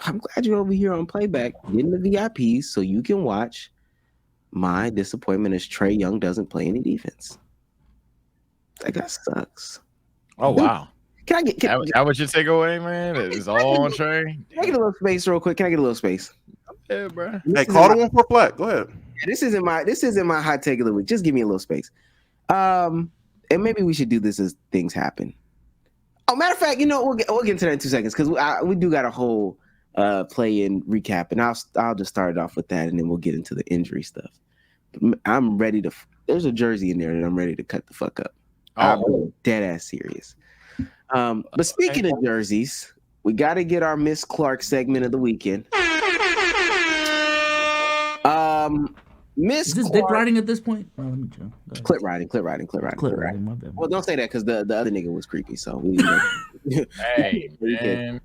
I'm glad you're over here on playback, getting the VIPs so you can watch my disappointment as Trae Young doesn't play any defense. That guy sucks. Oh wow! Can I get? How would you take away, man? It's all on Trae. Can I get a little space real quick? Can I get a little space? Yeah, bro. Hey, call the one for Black. Go ahead. This isn't my hot take of the week. Just give me a little space. And maybe we should do this as things happen. Oh, matter of fact, we'll get into that in 2 seconds because we do got a whole play-in recap, and I'll just start it off with that, and then we'll get into the injury stuff. But I'm ready to. There's a jersey in there that I'm ready to cut the fuck up. I'm dead ass serious. But speaking of jerseys, we got to get our Miss Clark segment of the weekend. Miss Is this Clark, dick riding at this point? Oh, let me chill. Clip riding. My bad. Well, don't say that because the other nigga was creepy. So we. Hey, man.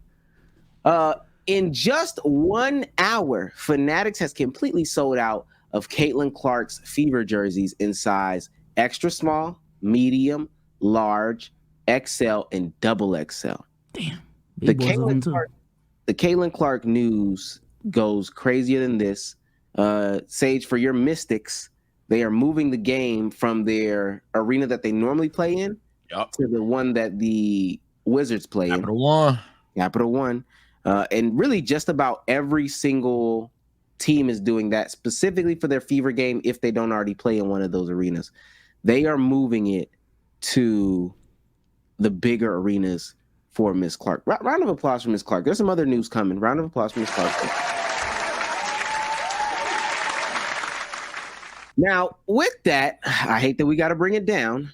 In just 1 hour, Fanatics has completely sold out of Caitlin Clark's Fever jerseys in size extra small, medium, large, XL, and double XL. Damn. The Caitlin Clark news goes crazier than this. Sage, for your Mystics, they are moving the game from their arena that they normally play in to the one that the Wizards play in. Capital One. And really just about every single team is doing that specifically for their Fever game if they don't already play in one of those arenas. They are moving it to the bigger arenas for Miss Clark. Round of applause for Miss Clark. There's some other news coming. Round of applause for Miss Clark. Now, with that, I hate that we got to bring it down.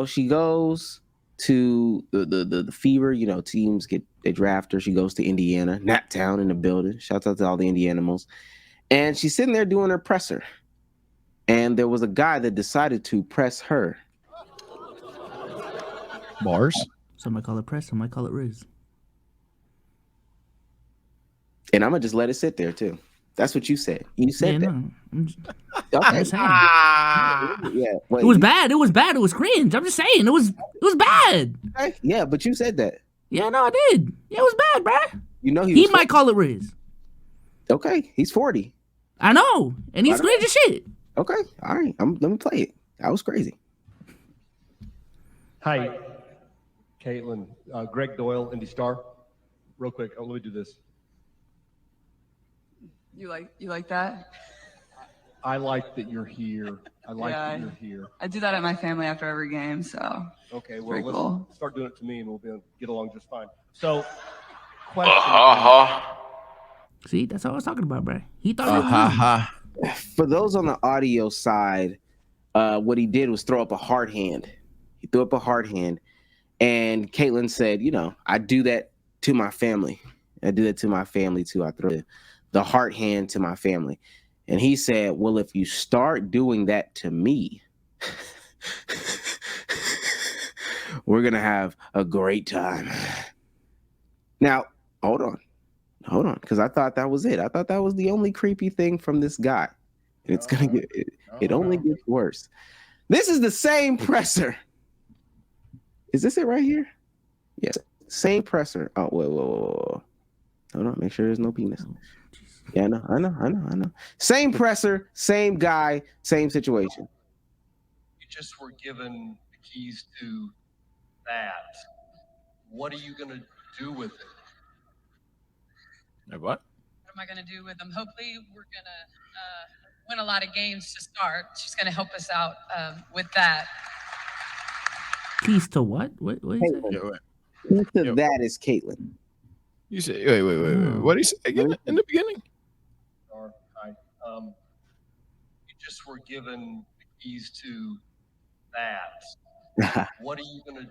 She goes to the Fever, teams they draft her. She goes to Indiana, Naptown in the building. Shouts out to all the Indianimals. And she's sitting there doing her presser. And there was a guy that decided to press her. Bars. Some might call it press, some might call it Riz. And I'm going to just let it sit there, too. That's what you said. You said that. No. Okay. Yeah. Wait, it was bad. It was bad. It was cringe. I'm just saying. It was bad. Okay. Yeah, but you said that. Yeah, no, I did. Yeah, it was bad, bruh. He might call it Riz. Okay. He's 40. I know. And he's cringe as shit. Okay. All right. Let me play it. That was crazy. Hi, Caitlin. Greg Doyle, Indy Star. Real quick, let me do this. You like that? I like that you're here. I like that you're here. I do that at my family after every game, so. Okay, well, let's cool. start doing it to me and we'll get along just fine. So, question. See, that's what I was talking about, bro. He thought it was For those on the audio side, what he did was throw up a hard hand. He threw up a hard hand, and Caitlin said, I do that to my family. I do that to my family, too. I throw the heart hand to my family. And he said, well, if you start doing that to me, we're going to have a great time. Now, hold on, because I thought that was it. I thought that was the only creepy thing from this guy. And it's going to get, it only gets worse. This is the same presser. Is this it right here? Yes. Same presser. Oh, whoa. Hold on, make sure there's no penis. Yeah, I know. Same presser, same guy, same situation. You just were given the keys to that. What are you going to do with it? What? What am I going to do with them? Hopefully, we're going to win a lot of games to start. She's going to help us out with that. Keys to what? What is it? Keys to that is Caitlin. You say, wait. What did he say again in the beginning? Hi. You just were given the keys to that. What are you going to do?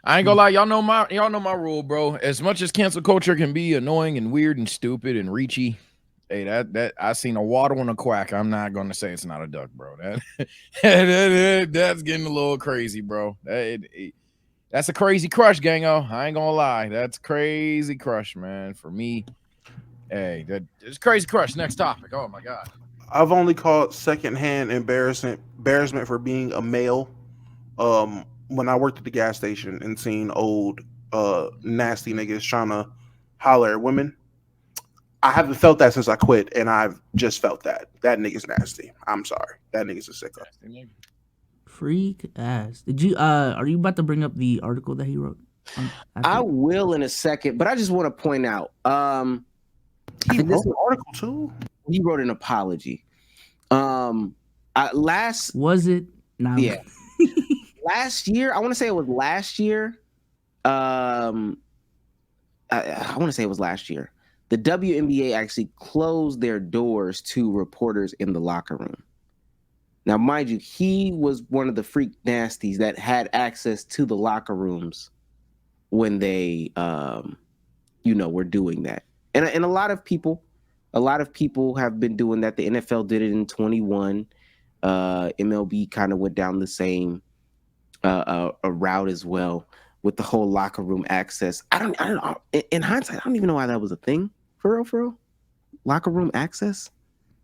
I ain't gonna lie, y'all know my rule, bro. As much as cancel culture can be annoying and weird and stupid and reachy, hey, that I seen a waddle and a quack. I'm not gonna say it's not a duck, bro. That's getting a little crazy, bro. That's a crazy crush, gango. I ain't gonna lie, that's crazy crush, man. For me, hey, it's crazy crush. Next topic. Oh my god. I've only caught secondhand embarrassment for being a male. When I worked at the gas station and seen old nasty niggas trying to holler at women. I haven't felt that since I quit, and I've just felt that. That nigga's nasty. I'm sorry. That nigga's a sicko. Freak ass. Did you are you about to bring up the article that he wrote? I will in a second, but I just want to point out he wrote an article too. He wrote an apology. Was it? No. Yeah. Last year, I want to say it was last year. I want to say it was last year. The WNBA actually closed their doors to reporters in the locker room. Now, mind you, he was one of the freak nasties that had access to the locker rooms when they, were doing that. And a lot of people have been doing that. The NFL did it in 21. MLB kind of went down the same a route as well with the whole locker room access. I don't know. In hindsight, I don't even know why that was a thing. For real. Locker room access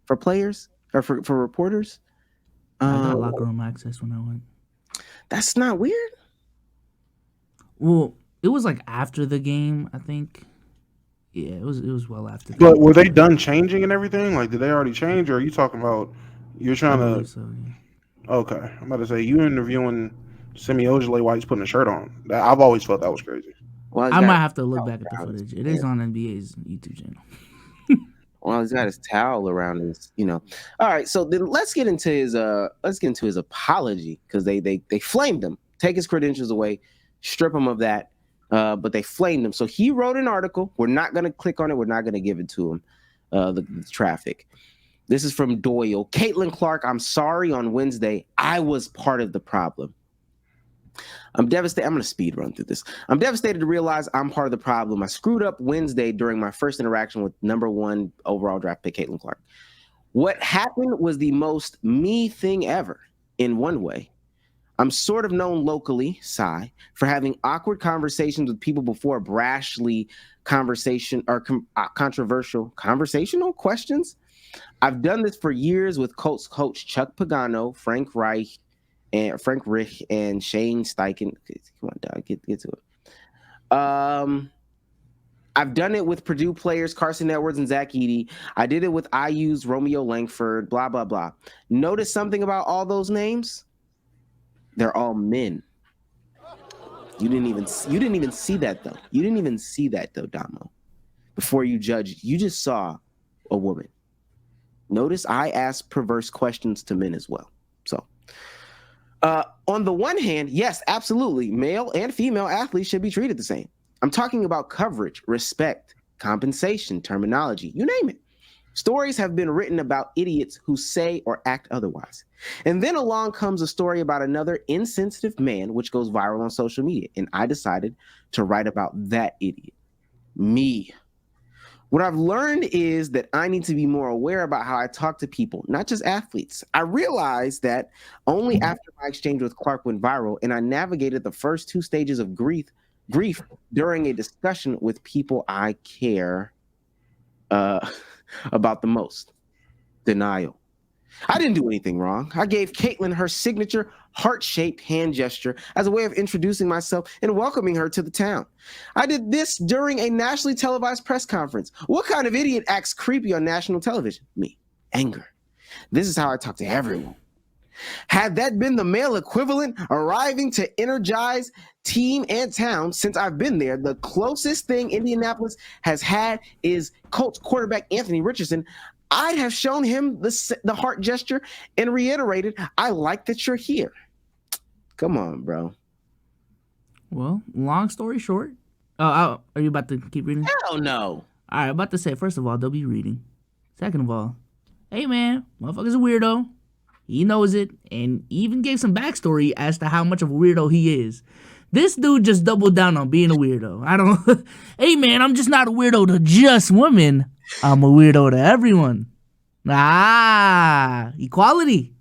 for players or for reporters. I got locker room access when I went. That's not weird. Well, it was like after the game, I think. Yeah, it was well after. But were they done changing and everything? Like, did they already change, or are you talking about you're trying to? So, yeah. Okay, I'm about to say you interviewing Semi Ojeleye while he's putting a shirt on. I've always felt that was crazy. Well, I might have to look back at the footage. It is on NBA's YouTube channel. Well, he's got his towel around his, All right, so then let's get into his apology, because they flamed him, take his credentials away, strip him of that, but they flamed him. So he wrote an article. We're not going to click on it. We're not going to give it to him. The traffic. This is from Doyle. Caitlin Clark, I'm sorry on Wednesday. I was part of the problem. I'm devastated. I'm going to speed run through this. I'm devastated to realize I'm part of the problem. I screwed up Wednesday during my first interaction with #1 overall draft pick, Caitlin Clark. What happened was the most me thing ever in one way. I'm sort of known locally, Sigh, for having awkward conversations with people before brashly controversial conversational questions. I've done this for years with coach Chuck Pagano, Frank Reich, and Shane Steichen. Come on, dog, get to it. I've done it with Purdue players, Carson Edwards and Zach Edey. I did it with IU's Romeo Langford, blah, blah, blah. Notice something about all those names? They're all men. You didn't even see that, though. You didn't even see that, though, Damo. Before you judged, you just saw a woman. Notice I asked perverse questions to men as well. So, on the one hand, yes, absolutely, male and female athletes should be treated the same. I'm talking about coverage, respect, compensation, terminology, you name it. Stories have been written about idiots who say or act otherwise. And then along comes a story about another insensitive man, which goes viral on social media. And I decided to write about that idiot, me. What I've learned is that I need to be more aware about how I talk to people, not just athletes. I realized that only after my exchange with Clark went viral and I navigated the first 2 stages of grief during a discussion with people I care about the most. Denial. I didn't do anything wrong. I gave Caitlyn her signature heart-shaped hand gesture as a way of introducing myself and welcoming her to the town. I did this during a nationally televised press conference. What kind of idiot acts creepy on national television? Me. Anger. This is how I talk to everyone. Had that been the male equivalent arriving to energize team and town since I've been there, the closest thing Indianapolis has had is Colts quarterback Anthony Richardson. I'd have shown him the heart gesture and reiterated, I like that you're here. Come on, bro. Well, long story short. Are you about to keep reading? Hell no. All right, about to say, first of all, they'll be reading. Second of all, hey, man, motherfucker's a weirdo. He knows it, and even gave some backstory as to how much of a weirdo he is. This dude just doubled down on being a weirdo. I don't... Hey, man, I'm just not a weirdo to just women. I'm a weirdo to everyone. Equality.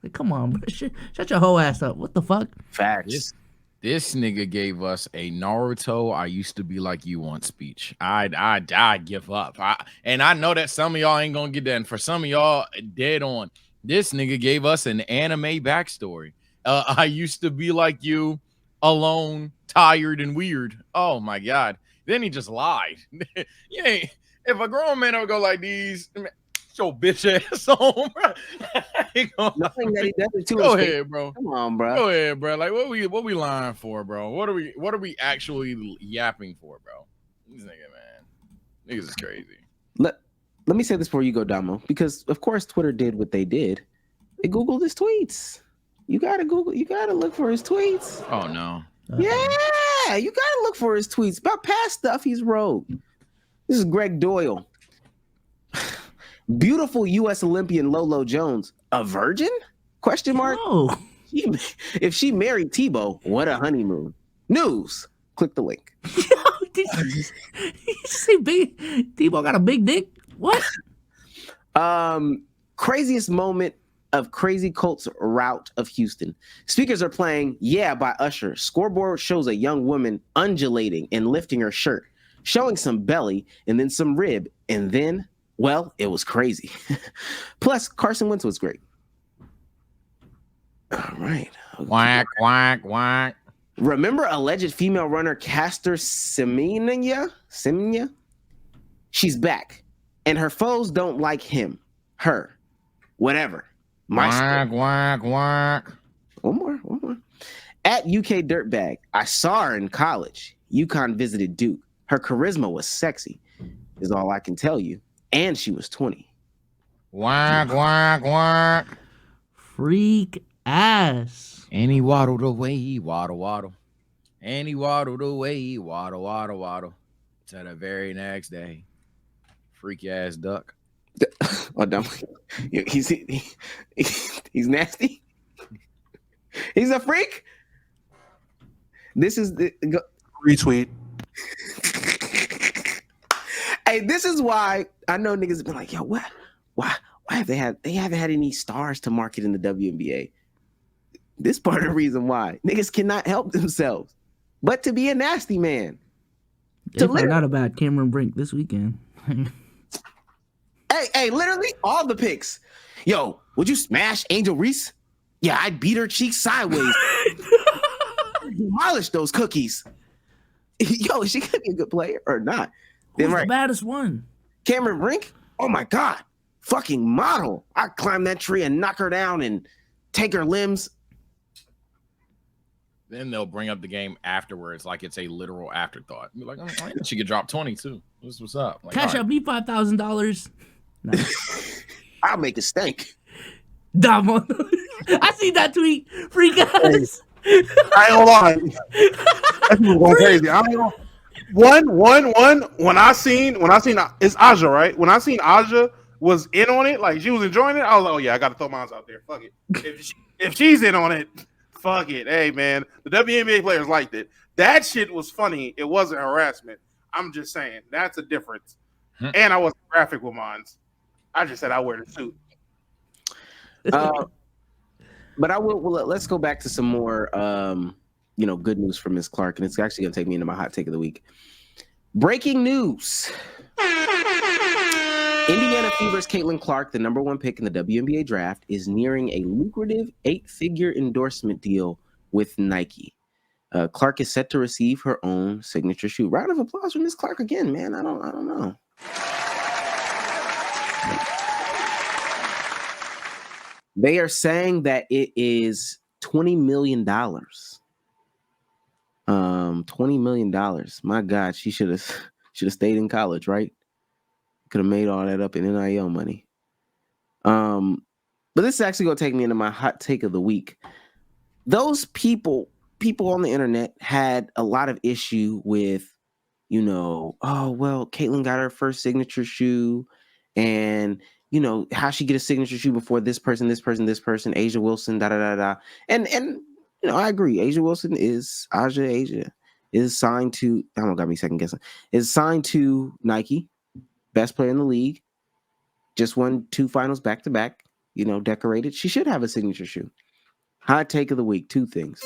Like, come on, bro. Shut your whole ass up. What the fuck? Facts. This nigga gave us a Naruto I used to be like you on speech. I give up. And I know that some of y'all ain't gonna get that. And for some of y'all, dead on. This nigga gave us an anime backstory. I used to be like you, alone, tired, and weird. Oh my God. Then he just lied. You ain't, if a grown man would go like these, your bitch ass on, bro. Nothing that he does too. Go ahead, bro. Come on, bro. Go ahead, bro. Like what we lying for, bro? What are we actually yapping for, bro? This nigga, man. Niggas is crazy. Let me say this before you go, Damo, because of course Twitter did what they did. They Googled his tweets. You gotta look for his tweets. Oh no. Yeah, you gotta look for his tweets about past stuff he's wrote. This is Greg Doyle. Beautiful U.S. Olympian Lolo Jones, a virgin? Question mark. Oh. If she married Tebow, what a honeymoon. News. Click the link. Did you say big? Tebow got a big dick? What? Craziest moment of Crazy Colts route of Houston. Speakers are playing Yeah by Usher. Scoreboard shows a young woman undulating and lifting her shirt, showing some belly and then some rib. And then, well, it was crazy. Plus, Carson Wentz was great. All right. Whack, whack, whack. Remember alleged female runner Castor Semenya? She's back. And her foes don't like him. Her. Whatever. Whack, whack, whack. One more. At UK Dirtbag, I saw her in college. UConn visited Duke. Her charisma was sexy, is all I can tell you. And she was 20. Whack, whack, whack. Freak ass. And he waddled away, waddle, waddle. And he waddled away, waddle, waddle, waddle. To the very next day. Freaky ass duck. Oh, dumb. He's nasty. He's a freak. This is the retweet. Hey, this is why I know niggas have been like, yo, what? Why have they haven't had any stars to market in the WNBA? This part of the reason why niggas cannot help themselves but to be a nasty man. They forgot about Cameron Brink this weekend. Hey, literally all the picks. Yo, would you smash Angel Reese? Yeah, I'd beat her cheeks sideways. Demolish those cookies. Yo, is she gonna be a good player or not? Who's the baddest one? Cameron Brink? Oh my God. Fucking model. I'd climb that tree and knock her down and take her limbs. Then they'll bring up the game afterwards like it's a literal afterthought. Be like, she could drop 20 too. What's up? Like, Cash out me $5,000. I'll make it stink. Damo. I see that tweet. Freak ass. I ain't gonna lie. That's going crazy. I don't know. When I seen it's Aja, right? When I seen Aja was in on it, like she was enjoying it, I was like, oh yeah, I gotta throw mine out there. Fuck it. If she's in on it, fuck it. Hey man, the WNBA players liked it. That shit was funny. It wasn't harassment. I'm just saying that's a difference. And I wasn't graphic with mine. I just said I wear the suit. But I will. Well, let's go back to some more, good news from Ms. Clark, and it's actually going to take me into my hot take of the week. Breaking news. Indiana Fever's Caitlin Clark, the number 1 pick in the WNBA draft, is nearing a lucrative 8-figure endorsement deal with Nike. Clark is set to receive her own signature shoe. Round of applause for Miss Clark again, man. I don't know. They are saying that it is $20 million. $20 million. My God, she should have stayed in college, right? Could have made all that up in NIL money. But this is actually gonna take me into my hot take of the week. Those people on the internet had a lot of issue with, oh well, Caitlin got her first signature shoe, and how she get a signature shoe before this person, Asia Wilson, da da da da. And I agree. Asia is signed to. I don't got me second guessing. Is signed to Nike, best player in the league. Just won 2 finals back to back. Decorated. She should have a signature shoe. Hot take of the week: 2 things.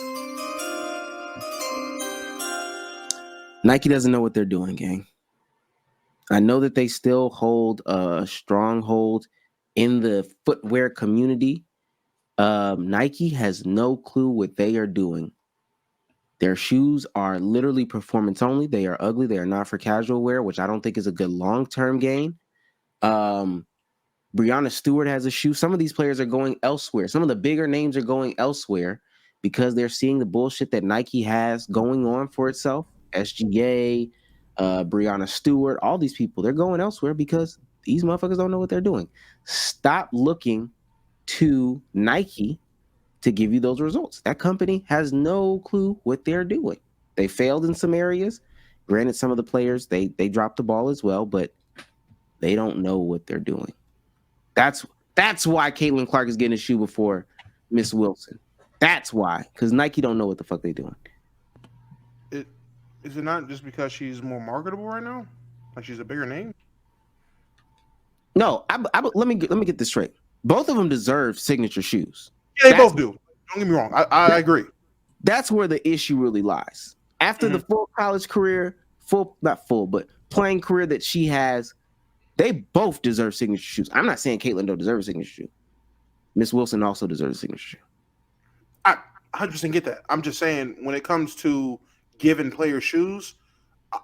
Nike doesn't know what they're doing, gang. I know that they still hold a stronghold in the footwear community. Nike has no clue what they are doing. Their shoes are literally performance only. They are ugly. They are not for casual wear, which I don't think is a good long-term gain. Breanna Stewart has a shoe. Some of these players are going elsewhere. Some of the bigger names are going elsewhere because they're seeing the bullshit that Nike has going on for itself. SGA, Breanna Stewart, all these people, they're going elsewhere because these motherfuckers don't know what they're doing. Stop looking to Nike to give you those results. That company has no clue what they're doing. They failed in some areas. Granted, some of the players, they dropped the ball as well, but they don't know what they're doing. That's why Caitlin Clark is getting a shoe before Miss Wilson. That's why, because Nike don't know what the fuck they're doing. Is it not just because she's more marketable right now? Like she's a bigger name? No, let me get this straight. Both of them deserve signature shoes. Yeah, they both do. Don't get me wrong. I agree. That's where the issue really lies. After the full college career, but playing career that she has, they both deserve signature shoes. I'm not saying Caitlin don't deserve a signature shoe. Miss Wilson also deserves a signature shoe. I 100% get that. I'm just saying when it comes to giving players shoes,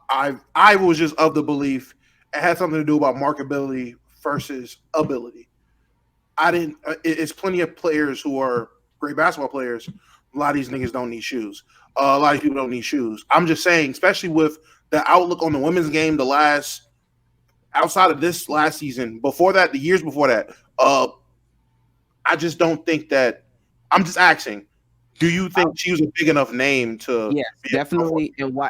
I was just of the belief it had something to do about marketability versus ability. It's plenty of players who are great basketball players. A lot of these niggas don't need shoes. A lot of people don't need shoes. I'm just saying, especially with the outlook on the women's game, outside of this last season, before that, the years before that, I just don't think that. I'm just asking. Do you think she was a big enough name to? Yes, definitely. And why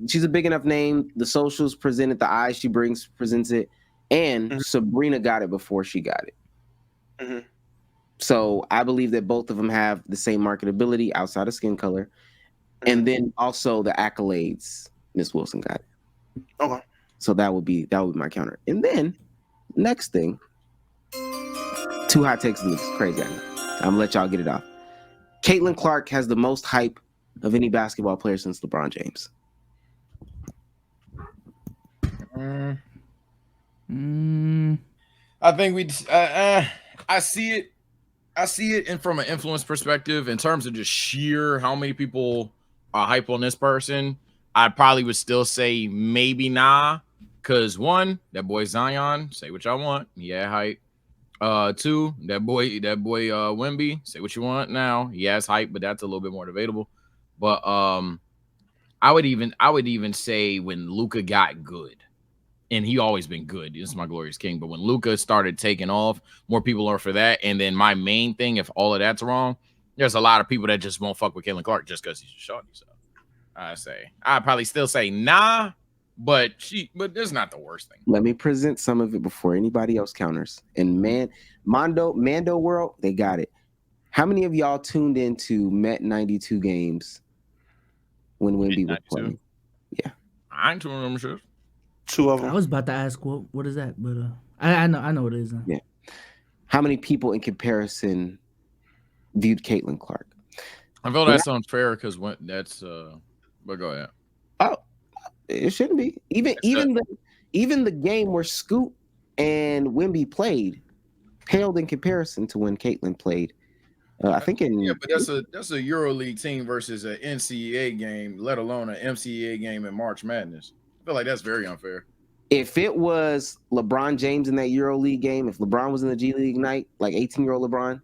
she's a big enough name? The socials present it, the eyes she presents it, and Sabrina got it before she got it. Mm-hmm. So I believe that both of them have the same marketability outside of skin color, and then also the accolades. Miss Wilson got it. Okay. So that would be my counter. And then next thing, 2 hot takes of this crazy. I'm gonna let y'all get it off. Caitlin Clark has the most hype of any basketball player since LeBron James. I think I see it. I see it from an influence perspective in terms of just sheer how many people are hype on this person. I probably would still say maybe nah, because 1, that boy Zion, say what y'all want, yeah, hype. 2, that boy Wemby, say what you want now, he has hype, but that's a little bit more debatable. But I would even say when Luka got good, and he always been good. This is my glorious king. But when Luka started taking off, more people are for that. And then my main thing, if all of that's wrong, there's a lot of people that just won't fuck with Caitlin Clark just because he's a shorty. So I'd probably still say nah, but it's not the worst thing. Let me present some of it before anybody else counters. And Mando World, they got it. How many of y'all tuned into Met 92 games when Wemby was playing? Yeah, I ain't tuned them shit. 2 of them. I was about to ask what is that, but I know what it is. Yeah. How many people in comparison viewed Caitlin Clark? I feel that's unfair because that's but go ahead. Oh, it shouldn't be. Even the game where Scoot and Wemby played paled in comparison to when Caitlin played. I think but that's a EuroLeague team versus an NCAA game, let alone an MCAA game in March Madness. I feel like that's very unfair. If it was LeBron James in that EuroLeague game, if LeBron was in the G League night, like 18-year-old LeBron,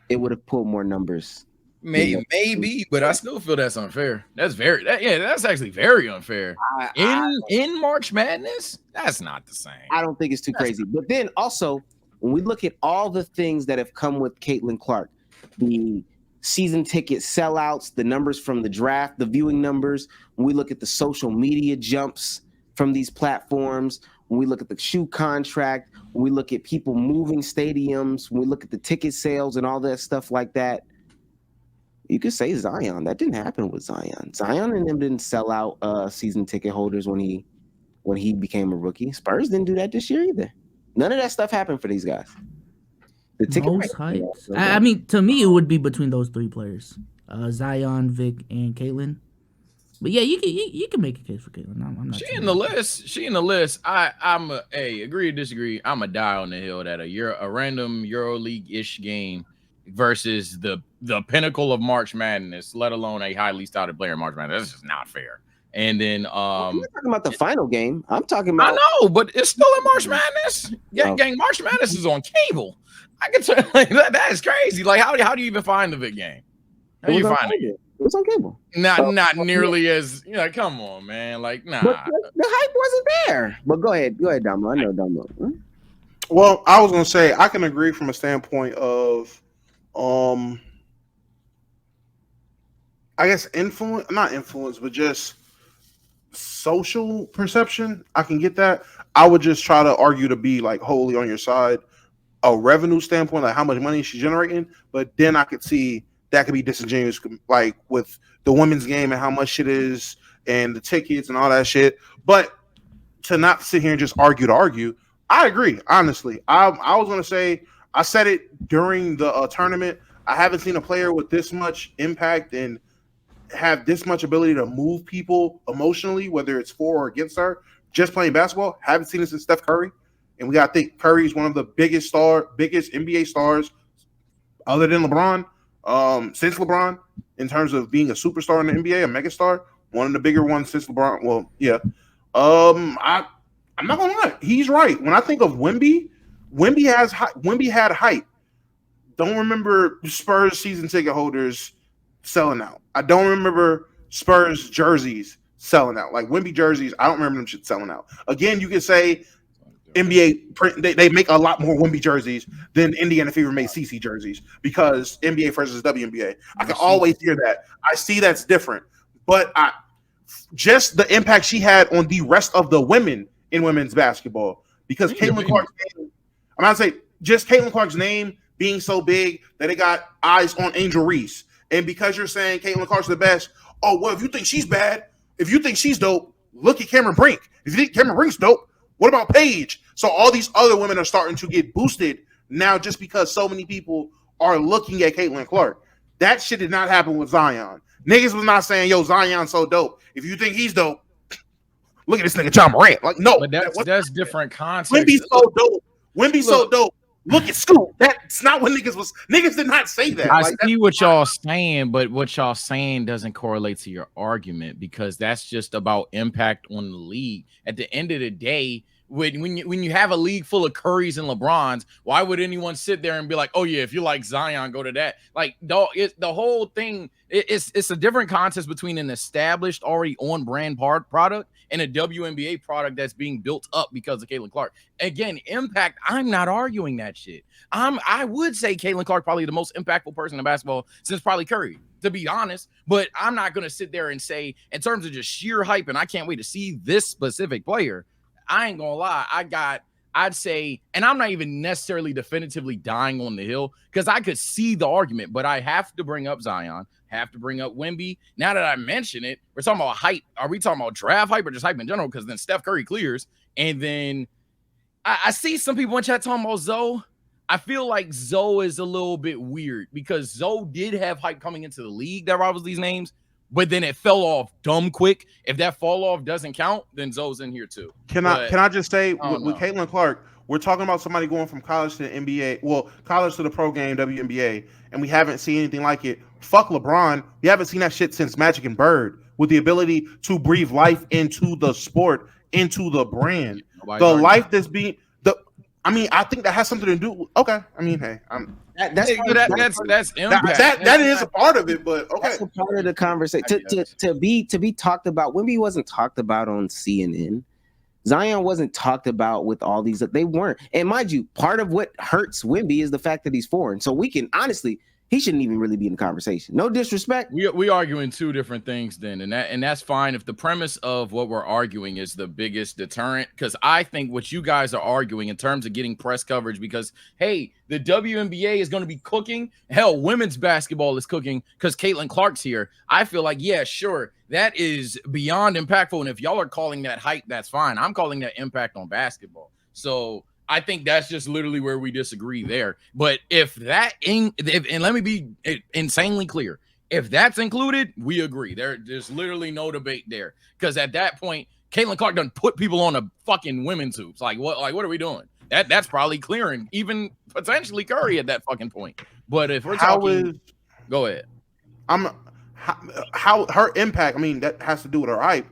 it would have pulled more numbers. Maybe, but I still feel that's unfair. That's that's actually very unfair. In March Madness, that's not the same. I don't think it's too crazy. But then also, when we look at all the things that have come with Caitlin Clark, the season ticket sellouts, the numbers from the draft, the viewing numbers, when we look at the social media jumps from these platforms, when we look at the shoe contract, when we look at people moving stadiums, when we look at the ticket sales and all that stuff like that, you could say Zion. That didn't happen with Zion. Zion and them didn't sell out season ticket holders when he became a rookie. Spurs didn't do that this year either. None of that stuff happened for these guys. The ticket most hypes. I mean, to me, it would be between those three players: Zion, Vic, and Caitlin. But yeah, you can make a case for Caitlin. I'm not. She in the list. I'm agree to disagree. I'm a die on the hill that a random EuroLeague-ish game versus the pinnacle of March Madness, let alone a highly touted player in March Madness. That's just not fair. And then I'm not talking about the final game. I'm talking about. I know, but it's still in March Madness. Gang, March Madness is on cable. I can tell like that is crazy. Like how do you even find the big game? How do you find it? It was on cable. Not nearly as come on, man. Like nah. But the hype wasn't there. But go ahead, Damo. I know Damo. Well, I was gonna say I can agree from a standpoint of I guess not influence, but just social perception. I can get that. I would just try to argue to be like wholly on your side. A revenue standpoint, like how much money she's generating, but then I could see that could be disingenuous, like with the women's game and how much it is and the tickets and all that shit. But to not sit here and just argue to argue, I agree. Honestly, I was gonna say I said it during the tournament. I haven't seen a player with this much impact and have this much ability to move people emotionally, whether it's for or against her. Just playing basketball, haven't seen it since Steph Curry. And we got to think Curry is one of the biggest NBA stars other than LeBron, since LeBron, in terms of being a superstar in the NBA, a megastar, one of the bigger ones since LeBron. Well, yeah. I'm not going to lie. He's right. When I think of Wemby had hype. Don't remember Spurs season ticket holders selling out. I don't remember Spurs jerseys selling out. Like Wemby jerseys, I don't remember them shit selling out. Again, you could say NBA print they make a lot more Wemby jerseys than Indiana Fever made CC jerseys because NBA versus WNBA. I can always hear that. I see that's different, but just the impact she had on the rest of the women in women's basketball because Caitlin Clark's name. I'm not saying just Caitlin Clark's name being so big that it got eyes on Angel Reese, and because you're saying Caitlin Clark's the best. Oh well, if you think she's bad, if you think she's dope, look at Cameron Brink. If you think Cameron Brink's dope. What about Paige? So all these other women are starting to get boosted now just because so many people are looking at Caitlin Clark. That shit did not happen with Zion. Niggas was not saying, yo, Zion's so dope. If you think he's dope, look at this nigga John Morant. Like, no. But that's different context. Wemby's so dope. Wemby's so dope. Look at Scoop. That's not what niggas was. Niggas did not say that. I see what y'all saying, but what y'all saying doesn't correlate to your argument because that's just about impact on the league. At the end of the day, when you have a league full of Currys and LeBrons, why would anyone sit there and be like, oh yeah, if you like Zion, go to that? Like, the whole thing, it's a different contest between an established, already on brand product and a WNBA product that's being built up because of Caitlin Clark. Again, impact, I'm not arguing that shit. I would say Caitlin Clark probably the most impactful person in basketball since probably Curry, to be honest. But I'm not going to sit there and say, in terms of just sheer hype, and I can't wait to see this specific player, I ain't gonna lie. I'd say, and I'm not even necessarily definitively dying on the hill because I could see the argument, but I have to bring up Zion, have to bring up Wemby. Now that I mention it, we're talking about hype. Are we talking about draft hype or just hype in general? Because then Steph Curry clears, and then I see some people in chat talking about Zoe. I feel like Zoe is a little bit weird because Zoe did have hype coming into the league that rivals these names, but then it fell off dumb quick. If that fall off doesn't count, then Zoe's in here too. Can I just say with Caitlin Clark, we're talking about somebody going from college to the NBA, well, college to the pro game, WNBA, and we haven't seen anything like it. Fuck LeBron. We haven't seen that shit since Magic and Bird, with the ability to breathe life into the sport, into the brand. The life that's being I think that has something to do. Okay, I mean, hey, that's impact. That is a part of it, but okay, that's a part of the conversation. To be talked about. Wemby wasn't talked about on CNN. Zion wasn't talked about with all these. They weren't. And mind you, part of what hurts Wemby is the fact that he's foreign. So we can honestly, he shouldn't even really be in the conversation. No disrespect. We arguing two different things then, and that's fine if the premise of what we're arguing is the biggest deterrent. Because I think what you guys are arguing in terms of getting press coverage, because hey, the WNBA is going to be cooking. Hell, women's basketball is cooking because Caitlin Clark's here. I feel like, yeah, sure, that is beyond impactful. And if y'all are calling that hype, that's fine. I'm calling that impact on basketball. So I think that's just literally where we disagree there. But if that and let me be insanely clear, if that's included, we agree. There's literally no debate there. Because at that point, Caitlin Clark done put people on a fucking women's hoops. Like what are we doing? That's probably clearing even potentially Curry at that fucking point. But if we're talking, go ahead. How her impact, I mean, that has to do with her hype.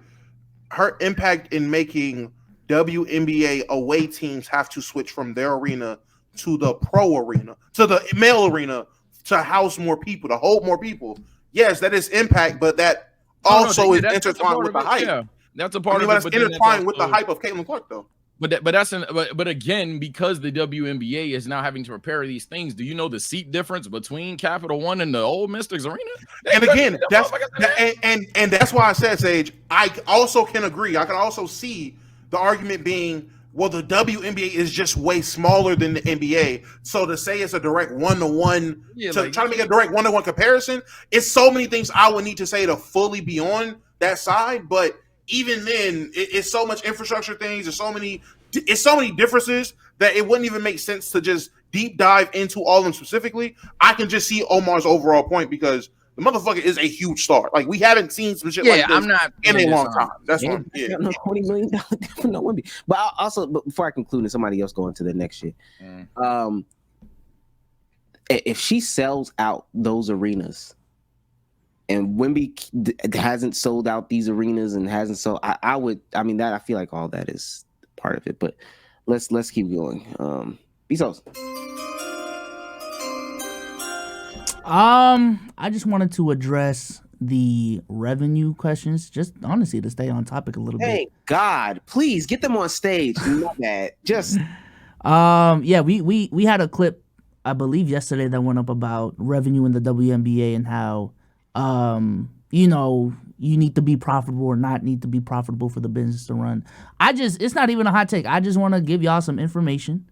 Her impact in making WNBA away teams have to switch from their arena to the pro arena, to the male arena, to house more people, to hold more people. Yes, that is impact, but that also is intertwined with the hype. Yeah, that's a part of it. That's intertwined with the hype of Caitlin Clark, though. But again, because the WNBA is now having to prepare these things, do you know the seat difference between Capital One and the old Mystics Arena? And again, that's why I said, Sage, I also can agree. I can also see the argument being, well, the WNBA is just way smaller than the NBA. So to say it's a direct one-to-one, try to make a direct one-to-one comparison, it's so many things I would need to say to fully be on that side. But even then, it's so much infrastructure things. It's so many differences that it wouldn't even make sense to just deep dive into all of them specifically. I can just see Omar's overall point because the motherfucker is a huge star. Like, we haven't seen some shit like this in a long time. That's what I'm saying. No $20 million for no Wemby. But before I conclude and somebody else go into the next shit, if she sells out those arenas and Wemby hasn't sold out these arenas and hasn't sold, I feel like all that is part of it. But let's keep going. Bezos. I just wanted to address the revenue questions, just honestly to stay on topic a little bit. Thank God, please get them on stage. Not bad. Just yeah, we had a clip, I believe yesterday, that went up about revenue in the WNBA and how you need to be profitable or not need to be profitable for the business to run. It's not even a hot take. I just want to give y'all some information.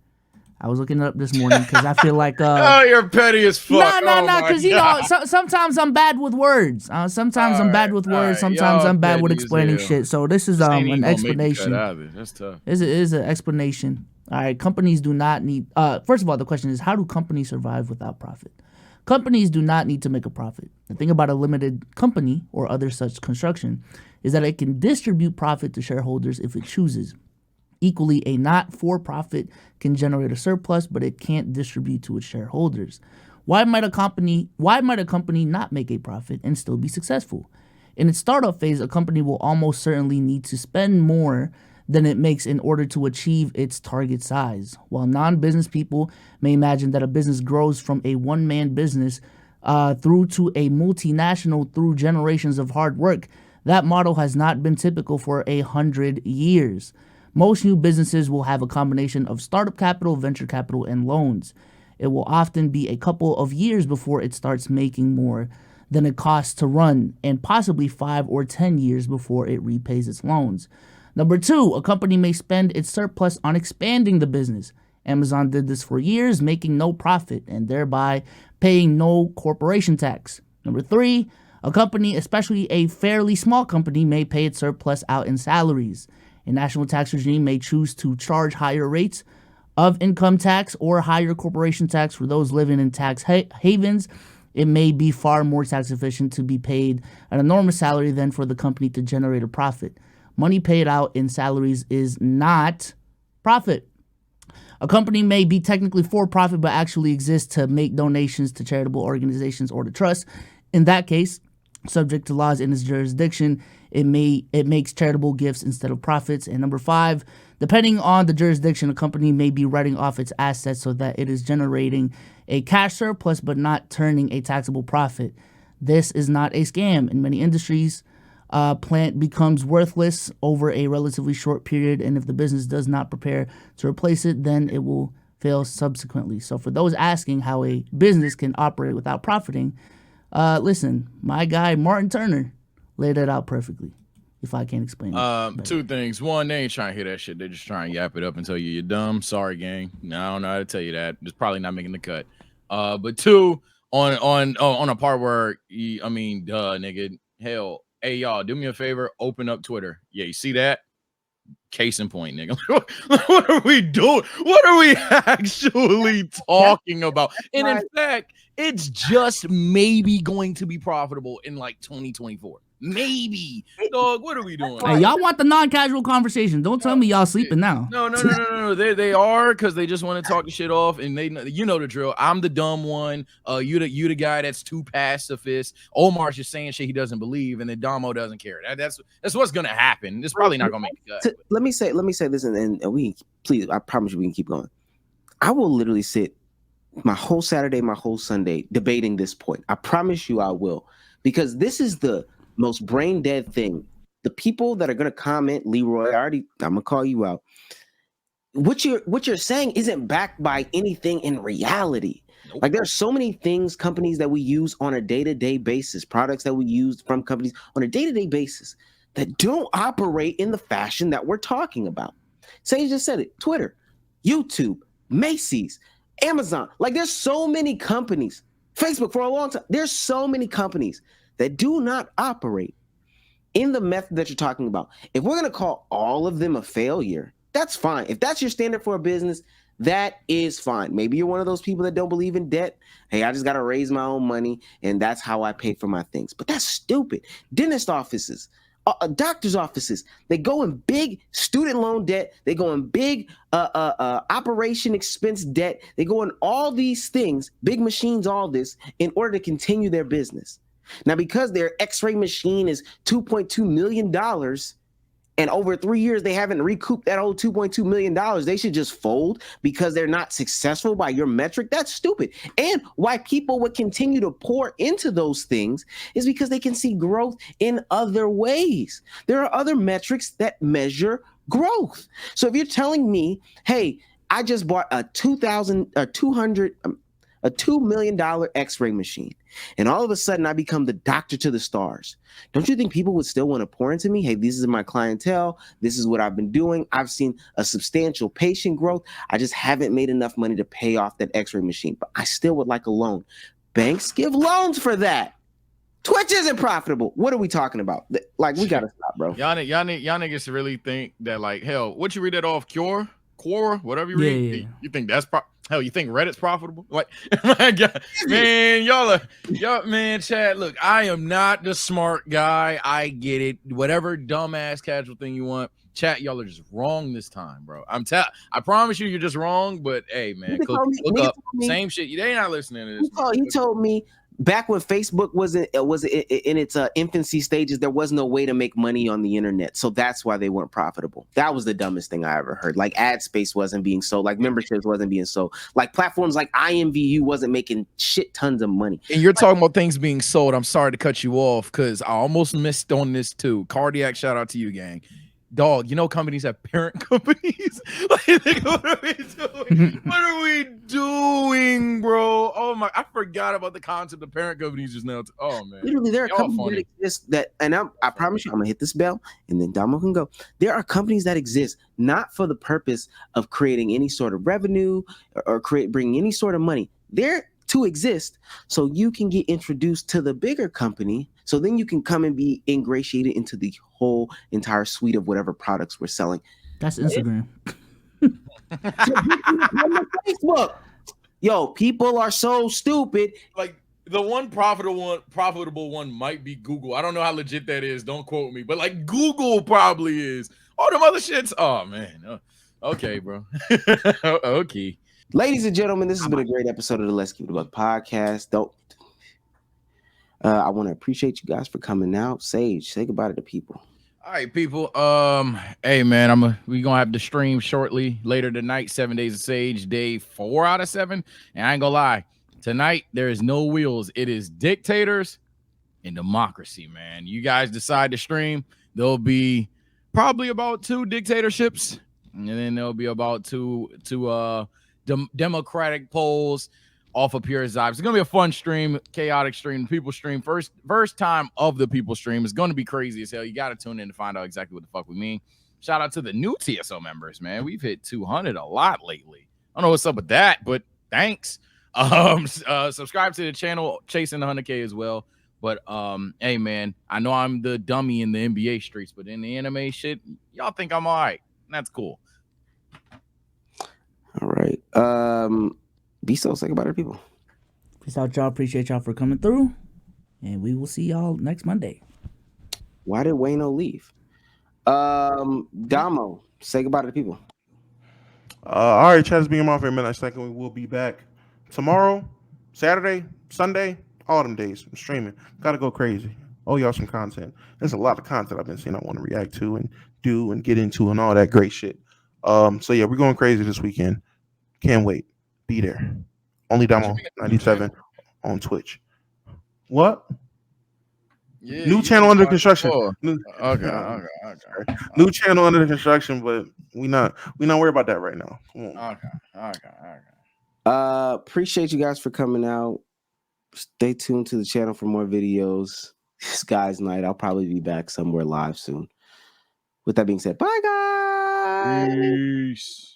I was looking it up this morning because I feel like oh, you're petty as fuck. No, because sometimes I'm bad with words. Sometimes I'm bad with words. Sometimes I'm bad with explaining shit. So this is an explanation. That's tough. It is an explanation. All right, companies do not need. First of all, the question is, how do companies survive without profit? Companies do not need to make a profit. The thing about a limited company or other such construction is that it can distribute profit to shareholders if it chooses. Equally, a not-for-profit can generate a surplus, but it can't distribute to its shareholders. Why might a company not make a profit and still be successful? In its startup phase, a company will almost certainly need to spend more than it makes in order to achieve its target size. While non-business people may imagine that a business grows from a one-man business through to a multinational through generations of hard work, that model has not been typical for 100 years. Most new businesses will have a combination of startup capital, venture capital, and loans. It will often be a couple of years before it starts making more than it costs to run, and possibly 5 or 10 years before it repays its loans. Number 2, a company may spend its surplus on expanding the business. Amazon did this for years, making no profit and thereby paying no corporation tax. Number 3, a company, especially a fairly small company, may pay its surplus out in salaries. A national tax regime may choose to charge higher rates of income tax or higher corporation tax for those living in tax havens. It may be far more tax efficient to be paid an enormous salary than for the company to generate a profit. Money paid out in salaries is not profit. A company may be technically for profit but actually exist to make donations to charitable organizations or to trusts. In that case, subject to laws in its jurisdiction, it makes charitable gifts instead of profits. And number 5, depending on the jurisdiction, a company may be writing off its assets so that it is generating a cash surplus but not turning a taxable profit. This is not a scam. In many industries, plant becomes worthless over a relatively short period, and if the business does not prepare to replace it, then it will fail subsequently. So for those asking how a business can operate without profiting, listen, my guy Martin Turner laid it out perfectly, if I can't explain it. 2 things. 1, they ain't trying to hear that shit. They're just trying to yap it up and tell you you're dumb. Sorry, gang. No, I don't know how to tell you that. It's probably not making the cut. But 2, on a part where, I mean, duh, nigga, hell, hey, y'all, do me a favor, open up Twitter. Yeah, you see that? Case in point, nigga. What are we doing? What are we actually talking about? And in fact, it's just maybe going to be profitable in like 2024. Maybe. Dog, what are we doing? Hey, y'all want the non-casual conversation. Don't tell me y'all sleeping now. No. They are, because they just want to talk the shit off, and they, you know the drill. I'm the dumb one. You the guy that's too pacifist. Omar's just saying shit he doesn't believe, and then Damo doesn't care. That's what's gonna happen. It's probably not gonna make the cut. Let me say this, and we please, I promise you we can keep going. I will literally sit my whole Saturday, my whole Sunday debating this point. I promise you I will, because this is the most brain dead thing. The people that are going to comment, Leroy, I'm going to call you out. What you're saying isn't backed by anything in reality. Nope. Like, there's so many things, companies that we use on a day-to-day basis, products that we use from companies on a day-to-day basis that don't operate in the fashion that we're talking about. Sage just said it. Twitter, YouTube, Macy's, Amazon. Like, there's so many companies. Facebook for a long time. There's so many companies that do not operate in the method that you're talking about. If we're going to call all of them a failure, that's fine. If that's your standard for a business, that is fine. Maybe you're one of those people that don't believe in debt. Hey, I just got to raise my own money, and that's how I pay for my things. But that's stupid. Dentist offices, doctor's offices, they go in big student loan debt. They go in big operation expense debt. They go in all these things, big machines, all this, in order to continue their business. Now, because their x-ray machine is $2.2 million, and over 3 years they haven't recouped that whole $2.2 million, they should just fold because they're not successful by your metric. That's stupid. And why people would continue to pour into those things is because they can see growth in other ways. There are other metrics that measure growth. So if you're telling me, hey, I just bought a $2 million x-ray machine, and all of a sudden I become the doctor to the stars, don't you think people would still want to pour into me? Hey, this is my clientele. This is what I've been doing. I've seen a substantial patient growth. I just haven't made enough money to pay off that x-ray machine, but I still would like a loan. Banks give loans for that. Twitch isn't profitable. What are we talking about? Like, we got to stop, bro. Y'all niggas to really think that, like, hell, what you read that off? Quora, whatever you read. Yeah. You think that's hell? You think Reddit's profitable? Like, my God, y'all, man, Chad. Look, I am not the smart guy. I get it. Whatever dumbass casual thing you want, chat. Y'all are just wrong this time, bro. I promise you're just wrong. But hey, man, look up. Same shit. They not listening to this. He told me back when Facebook was in its infancy stages, there was no way to make money on the internet, so that's why they weren't profitable. That was the dumbest thing I ever heard. Like, ad space wasn't being sold, like memberships wasn't being sold, like platforms like IMVU wasn't making shit tons of money. And you're talking about things being sold. I'm sorry to cut you off because I almost missed on this too. Cardiac, shout out to you, gang. Dog, you know companies have parent companies. Like, what are we doing? What are we doing, bro? Oh my! I forgot about the concept of parent companies just now. Oh man, literally, there are companies that exist that, and I promise you, I'm gonna hit this bell, and then Damo can go. There are companies that exist not for the purpose of creating any sort of revenue or bringing any sort of money. They're to exist so you can get introduced to the bigger company, so then you can come and be ingratiated into the whole entire suite of whatever products we're selling. That's Instagram. Facebook. Yo, people are so stupid. Like, the one profitable one might be Google. I don't know how legit that is. Don't quote me, but like Google probably is. All them other shits. Oh man. Okay, bro. Okay. Ladies and gentlemen, this has been a great episode of the Let's Keep It a Buck podcast. I want to appreciate you guys for coming out. Sage, say goodbye to the people. All right, people. Hey man, we gonna have the stream shortly later tonight. 7 Days of Sage, day 4 out of 7. And I ain't gonna lie, tonight there is no wheels. It is dictators and democracy, man. You guys decide to stream. There'll be probably about 2 dictatorships, and then there'll be about two democratic polls off of Pure Vibes. It's gonna be a fun stream, chaotic stream, people stream. First time of the people stream. It's gonna be crazy as hell. You gotta tune in to find out exactly what the fuck we mean. Shout out to the new TSO members, man. We've hit 200 a lot lately. I don't know what's up with that, but thanks. Subscribe to the channel, chasing the 100K as well. But hey man, I know I'm the dummy in the NBA streets, but in the anime shit, y'all think I'm all right. That's cool. All right. Be so sick about it, people. Peace out, y'all. Appreciate y'all for coming through. And we will see y'all next Monday. Why did Wayno leave? Damo, say goodbye to the people. All right, chat is being off for a minute. Second, we will be back tomorrow, Saturday, Sunday, all them days. I'm streaming. Gotta go crazy. Oh, y'all some content. There's a lot of content I've been seeing I want to react to and do and get into and all that great shit. So yeah, we're going crazy this weekend. Can't wait. Be there. Only Damo 97 on Twitch. What? Yeah, new channel under construction. Okay. New channel under construction, but we not worried about that right now. Come on. Okay. Appreciate you guys for coming out. Stay tuned to the channel for more videos. This guy's night. I'll probably be back somewhere live soon. With that being said, bye guys. Peace.